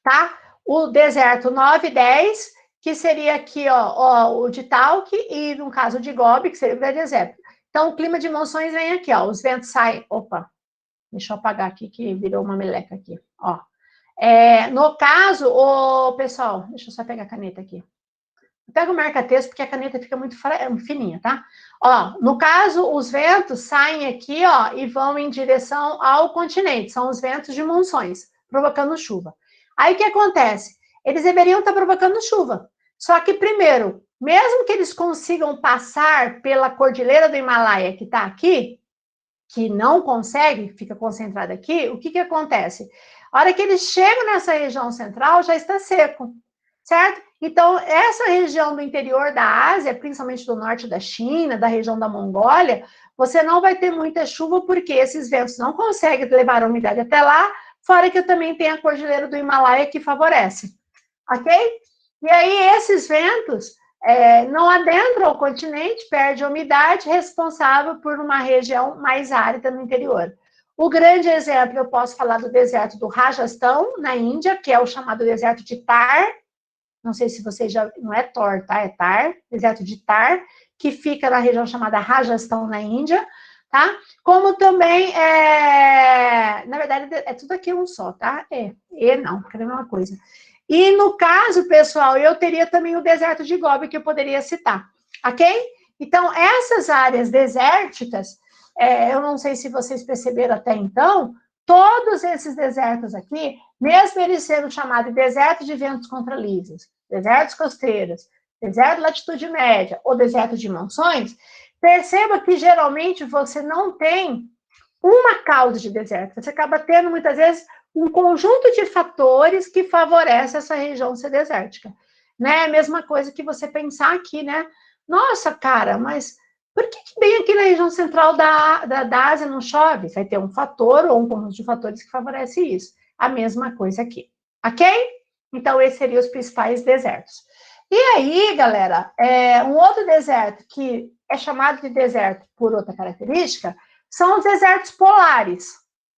tá? O deserto 9 e 10, que seria aqui, ó, o de Talque, e no caso de Gobi, que seria o grande deserto. Então, o clima de monções vem aqui, ó, os ventos saem... Opa, deixa eu apagar aqui, que virou uma meleca aqui, ó. No caso, pessoal, deixa eu só pegar a caneta aqui. Eu pego o marca-texto, porque a caneta fica muito fininha, tá? Ó, no caso, os ventos saem aqui, ó, e vão em direção ao continente. São os ventos de monções, provocando chuva. Aí, o que acontece? Eles deveriam estar provocando chuva. Só que, primeiro, mesmo que eles consigam passar pela cordilheira do Himalaia, que está aqui, que não consegue, fica concentrado aqui, o que acontece? A hora que eles chegam nessa região central, já está seco, certo? Então, essa região do interior da Ásia, principalmente do norte da China, da região da Mongólia, você não vai ter muita chuva, porque esses ventos não conseguem levar a umidade até lá, fora que também tem a cordilheira do Himalaia que favorece, ok? E aí, esses ventos não adentram o continente, perde a umidade, responsável por uma região mais árida no interior. O grande exemplo, eu posso falar do deserto do Rajastão, na Índia, que é o chamado deserto de Thar. Não sei se vocês já... Não é Thor, tá? É Thar, deserto de Thar, que fica na região chamada Rajastão, na Índia, tá? Como também na verdade, é tudo aqui um só, tá? Não, porque é a mesma coisa. E no caso, pessoal, eu teria também o deserto de Gobi, que eu poderia citar, ok? Então, essas áreas desérticas, eu não sei se vocês perceberam até então, todos esses desertos aqui, mesmo eles sendo chamados de deserto de ventos contralisos, desertos costeiros, deserto de latitude média ou deserto de monções, perceba que geralmente você não tem uma causa de deserto, você acaba tendo muitas vezes um conjunto de fatores que favorece essa região ser desértica, né? A mesma coisa que você pensar aqui, né? Nossa, cara, mas por que bem aqui na região central da Ásia não chove? Vai ter um fator ou um conjunto de fatores que favorece isso. A mesma coisa aqui, ok? Então, esses seriam os principais desertos. E aí, galera, um outro deserto que é chamado de deserto por outra característica são os desertos polares,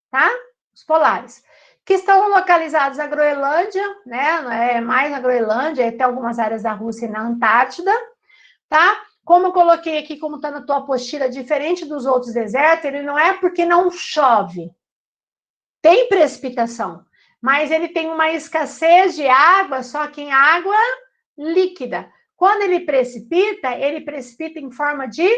tá? Os polares, que estão localizados na Groenlândia, né? Mais na Groenlândia, até algumas áreas da Rússia e na Antártida, tá? Como eu coloquei aqui, como está na tua apostila, diferente dos outros desertos, ele não é porque não chove. Tem precipitação, mas ele tem uma escassez de água, só que em água líquida. Quando ele precipita em forma de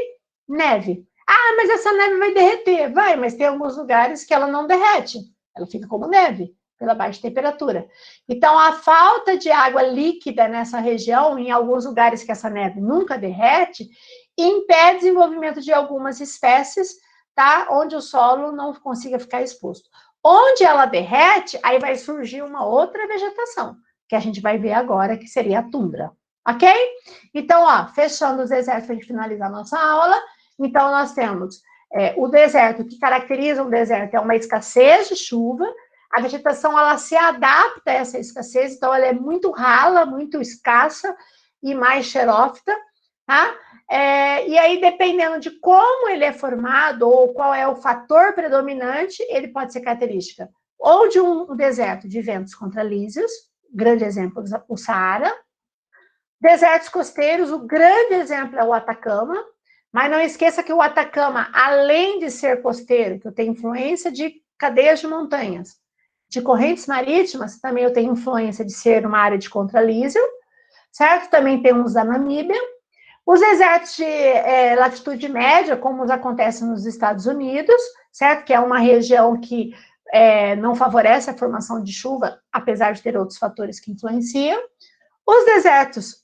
neve. Ah, mas essa neve vai derreter. Vai, mas tem alguns lugares que ela não derrete. Ela fica como neve, pela baixa temperatura. Então, a falta de água líquida nessa região, em alguns lugares que essa neve nunca derrete, impede o desenvolvimento de algumas espécies, tá? Onde o solo não consiga ficar exposto. Onde ela derrete, aí vai surgir uma outra vegetação, que a gente vai ver agora, que seria a tundra. Ok? Então, ó, fechando os desertos para a gente finalizar a nossa aula. Então, nós temos o deserto, que caracteriza um deserto, é uma escassez de chuva. A vegetação, ela se adapta a essa escassez, então ela é muito rala, muito escassa e mais xerófita, tá? E aí, dependendo de como ele é formado ou qual é o fator predominante, ele pode ser característica ou de um deserto de ventos contralísios, grande exemplo, o Saara. Desertos costeiros, o grande exemplo é o Atacama, Mas não esqueça que o Atacama, além de ser costeiro, que eu tenho influência de cadeias de montanhas, de correntes marítimas, também eu tenho influência de ser uma área de contralísio, certo? Também temos a Namíbia. Os desertos de latitude média, como os acontecem nos Estados Unidos, certo? Que é uma região que não favorece a formação de chuva, apesar de ter outros fatores que influenciam. Os desertos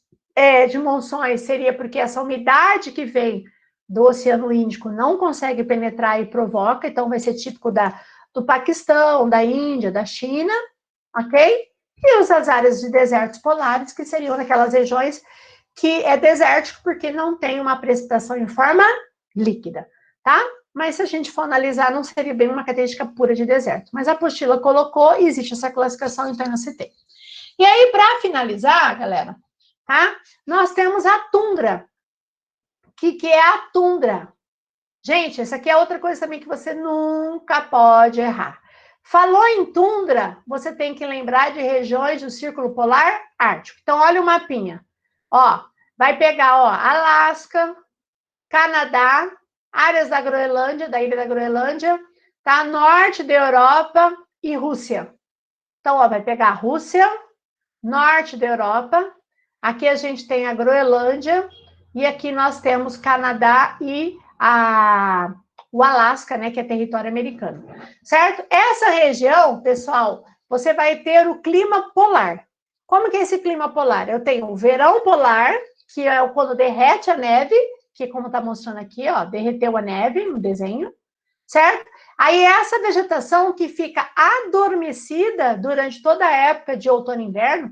de monções seria porque essa umidade que vem do Oceano Índico não consegue penetrar e provoca, então vai ser típico do Paquistão, da Índia, da China, ok? E as áreas de desertos polares, que seriam naquelas regiões que é desértico porque não tem uma precipitação em forma líquida, tá? Mas se a gente for analisar, não seria bem uma característica pura de deserto. Mas a apostila colocou e existe essa classificação, então eu citei. E aí, para finalizar, galera, tá? Nós temos a tundra. O que é a tundra? Gente, essa aqui é outra coisa também que você nunca pode errar. Falou em tundra, você tem que lembrar de regiões do Círculo Polar Ártico. Então, olha o mapinha. Ó, vai pegar, ó, Alasca, Canadá, áreas da Groenlândia, da ilha da Groenlândia, tá? Norte da Europa e Rússia. Então, ó, vai pegar a Rússia, norte da Europa, aqui a gente tem a Groenlândia, e aqui nós temos Canadá e o Alasca, né, que é território americano, certo? Essa região, pessoal, você vai ter o clima polar. Como que é esse clima polar? Eu tenho o verão polar, que é quando derrete a neve, que como está mostrando aqui, ó, derreteu a neve no desenho, certo? Aí essa vegetação que fica adormecida durante toda a época de outono e inverno,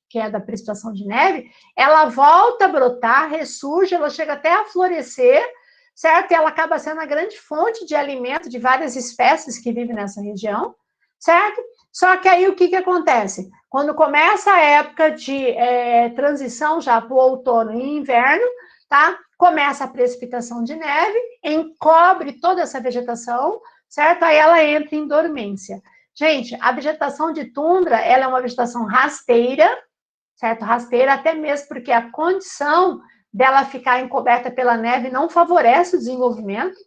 que é da precipitação de neve, ela volta a brotar, ressurge, ela chega até a florescer, certo? E ela acaba sendo a grande fonte de alimento de várias espécies que vivem nessa região, certo? Só que aí o que acontece? Quando começa a época de transição já para o outono e inverno, tá? Começa a precipitação de neve, encobre toda essa vegetação, certo? Aí ela entra em dormência. Gente, a vegetação de tundra, ela é uma vegetação rasteira, certo? Rasteira, até mesmo porque a condição dela ficar encoberta pela neve não favorece o desenvolvimento,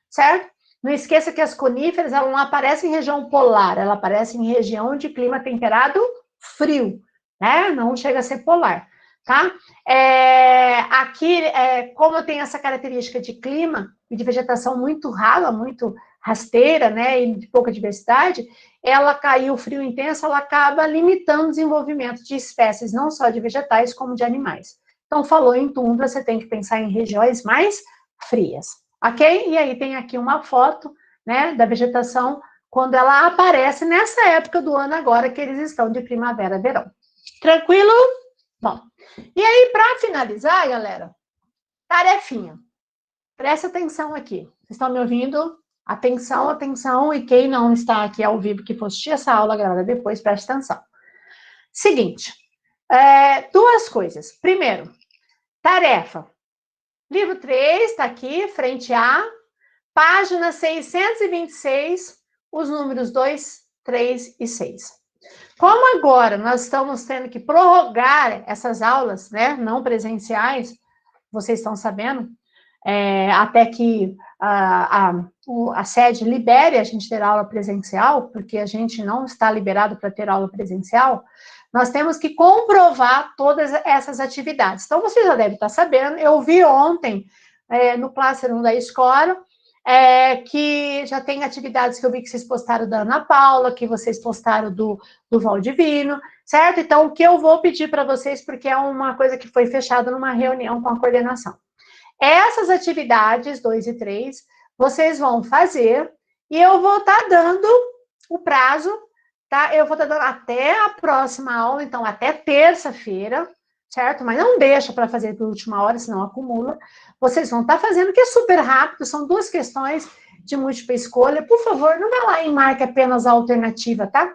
certo? Não esqueça que as coníferas, ela não aparecem em região polar, ela aparece em região de clima temperado frio, né? Não chega a ser polar, tá? Aqui, como eu tenho essa característica de clima e de vegetação muito rala, muito rasteira, né, e de pouca diversidade, ela caiu frio intenso, ela acaba limitando o desenvolvimento de espécies, não só de vegetais, como de animais. Então, falou em tundra, você tem que pensar em regiões mais frias, ok? E aí tem aqui uma foto, né, da vegetação quando ela aparece nessa época do ano agora que eles estão de primavera, verão. Tranquilo? Bom, e aí para finalizar, galera, tarefinha. Presta atenção aqui. Vocês estão me ouvindo? Atenção, atenção, e quem não está aqui ao vivo, que for assistir essa aula, galera, depois preste atenção. Seguinte, duas coisas. Primeiro, tarefa. Livro 3, está aqui, frente A, página 626, os números 2, 3 e 6. Como agora nós estamos tendo que prorrogar essas aulas, né, não presenciais, vocês estão sabendo, até que a sede libere a gente ter aula presencial, porque a gente não está liberado para ter aula presencial, nós temos que comprovar todas essas atividades. Então, vocês já devem estar sabendo, eu vi ontem no Classroom da escola, que já tem atividades que eu vi que vocês postaram da Ana Paula, que vocês postaram do Valdivino, certo? Então, o que eu vou pedir para vocês, porque é uma coisa que foi fechada numa reunião com a coordenação. Essas atividades, 2 e 3, vocês vão fazer e eu vou estar dando o prazo, tá? Eu vou estar dando até a próxima aula, então até terça-feira, certo? Mas não deixa para fazer por última hora, senão acumula. Vocês vão estar fazendo, que é super rápido, são 2 questões de múltipla escolha. Por favor, não vai lá e marque apenas a alternativa, tá?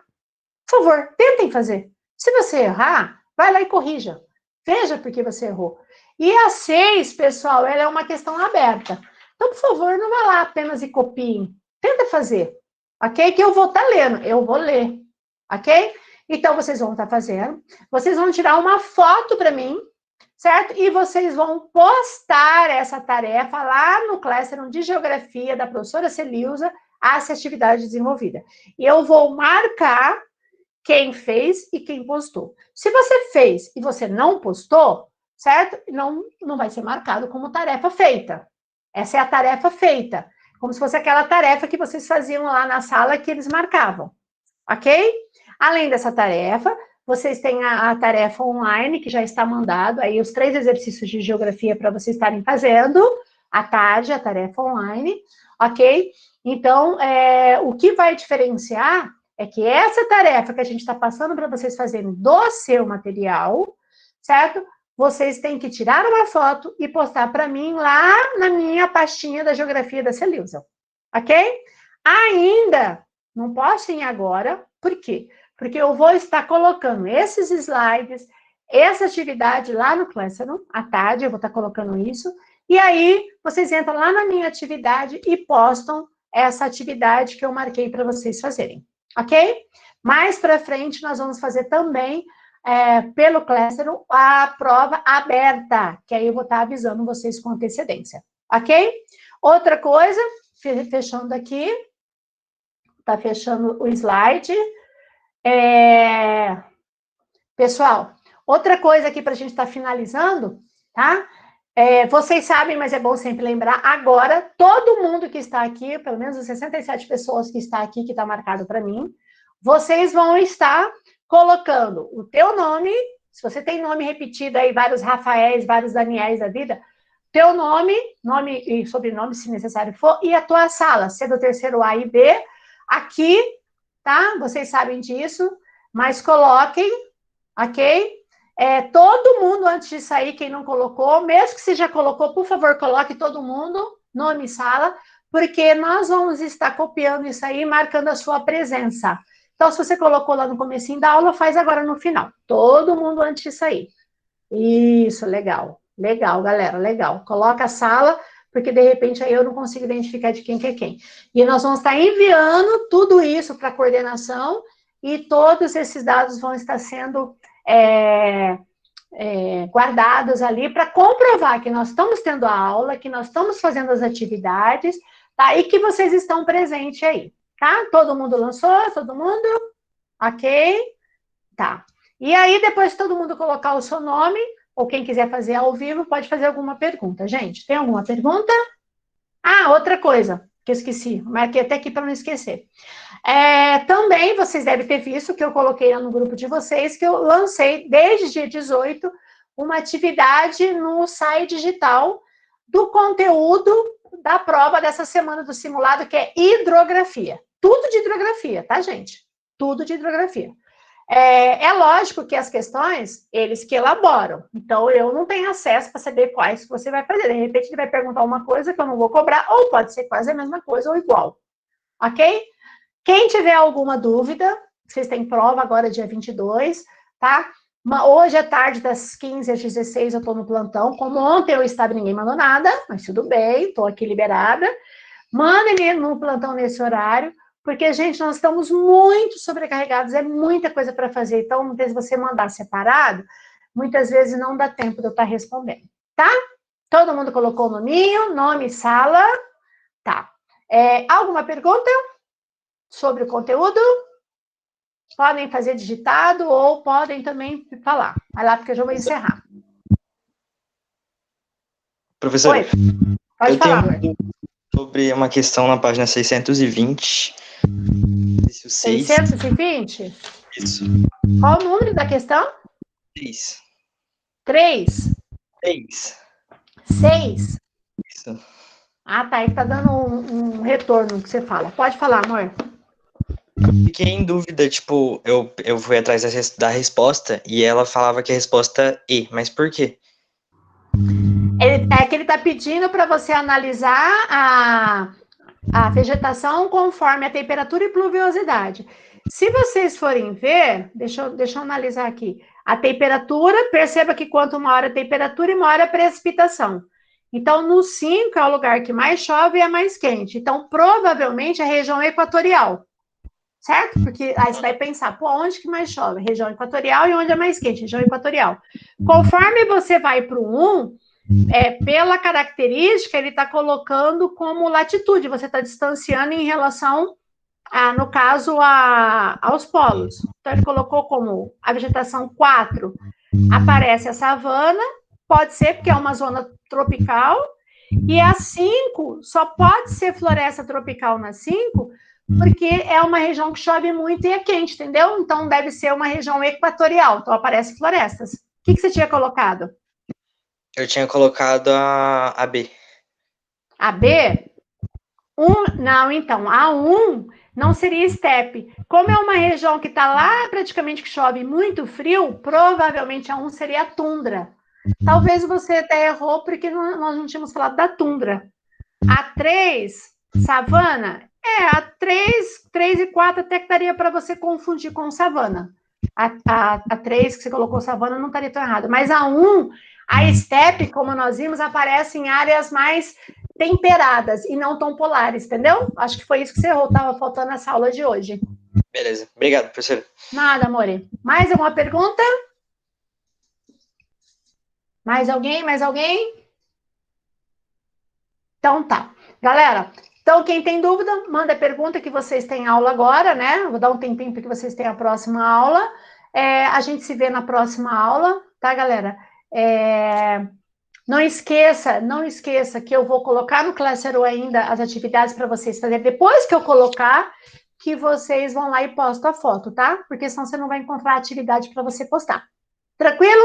Por favor, tentem fazer. Se você errar, vai lá e corrija. Veja por que você errou. E a 6, pessoal, ela é uma questão aberta. Então, por favor, não vá lá apenas e copiem. Tenta fazer, ok? Que eu vou estar lendo, eu vou ler, ok? Então, vocês vão estar fazendo. Vocês vão tirar uma foto para mim, certo? E vocês vão postar essa tarefa lá no Classroom de Geografia da professora Celilza, essa atividade desenvolvida. E eu vou marcar quem fez e quem postou. Se você fez e você não postou, certo? Não vai ser marcado como tarefa feita. Essa é a tarefa feita. Como se fosse aquela tarefa que vocês faziam lá na sala que eles marcavam. Ok? Além dessa tarefa, vocês têm a tarefa online, que já está mandado, aí os 3 exercícios de geografia para vocês estarem fazendo, à tarde, a tarefa online, ok? Então, o que vai diferenciar é que essa tarefa que a gente está passando para vocês fazerem do seu material, certo? Vocês têm que tirar uma foto e postar para mim lá na minha pastinha da geografia da Celilza, ok? Ainda não postem agora, por quê? Porque eu vou estar colocando esses slides, essa atividade lá no Classroom, à tarde eu vou estar colocando isso, e aí vocês entram lá na minha atividade e postam essa atividade que eu marquei para vocês fazerem, ok? Mais para frente nós vamos fazer também, pelo Classroom, a prova aberta, que aí eu vou estar avisando vocês com antecedência, ok? Outra coisa, fechando aqui, tá fechando o slide. Pessoal, outra coisa aqui para a gente estar finalizando, tá? Vocês sabem, mas é bom sempre lembrar, agora, todo mundo que está aqui, pelo menos as 67 pessoas que está aqui, que está marcado para mim, vocês vão estar colocando o teu nome, se você tem nome repetido aí, vários Rafaéis, vários Daniéis da vida, teu nome e sobrenome, se necessário for, e a tua sala, se é do terceiro A e B, aqui, tá? Vocês sabem disso, mas coloquem, ok? Todo mundo, antes de sair, quem não colocou, mesmo que você já colocou, por favor, coloque todo mundo, nome e sala, porque nós vamos estar copiando isso aí, marcando a sua presença. Então, se você colocou lá no comecinho da aula, faz agora no final. Todo mundo antes de sair. Isso, legal. Legal, galera, legal. Coloca a sala, porque de repente aí eu não consigo identificar de quem que é quem. E nós vamos estar enviando tudo isso para a coordenação e todos esses dados vão estar sendo guardados ali para comprovar que nós estamos tendo a aula, que nós estamos fazendo as atividades, tá? E que vocês estão presentes aí, tá? Todo mundo lançou? Todo mundo? Ok? Tá. E aí, depois de todo mundo colocar o seu nome, ou quem quiser fazer ao vivo, pode fazer alguma pergunta. Gente, tem alguma pergunta? Ah, outra coisa que eu esqueci, marquei até aqui para não esquecer. Também vocês devem ter visto que eu coloquei lá no grupo de vocês que eu lancei desde dia 18 uma atividade no site digital do conteúdo da prova dessa semana do simulado, que é hidrografia. Tudo de hidrografia, tá, gente? Tudo de hidrografia. É lógico que as questões, eles que elaboram. Então, eu não tenho acesso para saber quais que você vai fazer. De repente, ele vai perguntar uma coisa que eu não vou cobrar, ou pode ser quase a mesma coisa ou igual. Ok? Quem tiver alguma dúvida, vocês têm prova agora dia 22, tá? Hoje à tarde, das 15 às 16, eu estou no plantão. Como ontem eu estava e ninguém mandou nada, mas tudo bem, estou aqui liberada. Mandem no plantão nesse horário, porque, gente, nós estamos muito sobrecarregados, é muita coisa para fazer. Então, muitas vezes você mandar separado, muitas vezes não dá tempo de eu estar respondendo, tá? Todo mundo colocou o nominho, nome, sala, tá. Alguma pergunta sobre o conteúdo? Podem fazer digitado ou podem também falar. Vai lá, porque eu já vou encerrar. Professora, Oi, pode falar, amor. Sobre uma questão na página 620. 620? Isso. Qual o número da questão? 6. 3? 6. 6? Isso. Ah, tá. Aí tá dando um retorno que você fala. Pode falar, amor. Fiquei em dúvida, tipo, eu fui atrás da resposta e ela falava que a resposta E, mas por quê? É que ele está pedindo para você analisar a vegetação conforme a temperatura e pluviosidade. Se vocês forem ver, deixa eu analisar aqui. A temperatura, perceba que quanto maior a temperatura e maior a precipitação. Então, no 5 é o lugar que mais chove e é mais quente. Então, provavelmente, é a região equatorial. certo? Porque aí você vai pensar, pô, onde que mais chove? Região equatorial e onde é mais quente? Região equatorial. Conforme você vai para o 1, pela característica, ele está colocando como latitude, você está distanciando em relação, no caso, aos polos. Então, ele colocou como a vegetação 4, aparece a savana, pode ser porque é uma zona tropical, e a 5 só pode ser floresta tropical na 5, porque é uma região que chove muito e é quente, entendeu? Então, deve ser uma região equatorial, então aparece florestas. O que você tinha colocado? Eu tinha colocado a B. A B? Não, então, a 1 não seria estepe. Como é uma região que está lá praticamente que chove muito frio, provavelmente a 1 seria a tundra. Talvez você até errou porque nós não tínhamos falado da tundra. A 3, savana, a 3 e 4 até que daria para você confundir com savana. A 3 que você colocou savana não estaria tão errado. Mas a 1, a estepe, como nós vimos, aparece em áreas mais temperadas e não tão polares, entendeu? Acho que foi isso que você errou, estava faltando nessa aula de hoje. Beleza, obrigado, professor. Nada, amore. Mais alguma pergunta? Mais alguém? Mais alguém? Então tá. Galera, então quem tem dúvida, manda pergunta que vocês têm aula agora, né? Vou dar um tempinho para que vocês tenham a próxima aula. A gente se vê na próxima aula, tá, galera? Não esqueça que eu vou colocar no Classroom ainda as atividades para vocês fazerem. Depois que eu colocar, que vocês vão lá e postam a foto, tá? Porque senão você não vai encontrar atividade para você postar. Tranquilo?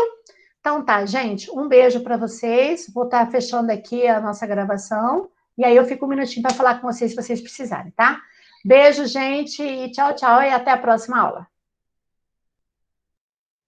Então tá, gente. Um beijo para vocês. Vou estar fechando aqui a nossa gravação. E aí eu fico um minutinho para falar com vocês se vocês precisarem, tá? Beijo, gente. E tchau, tchau. E até a próxima aula.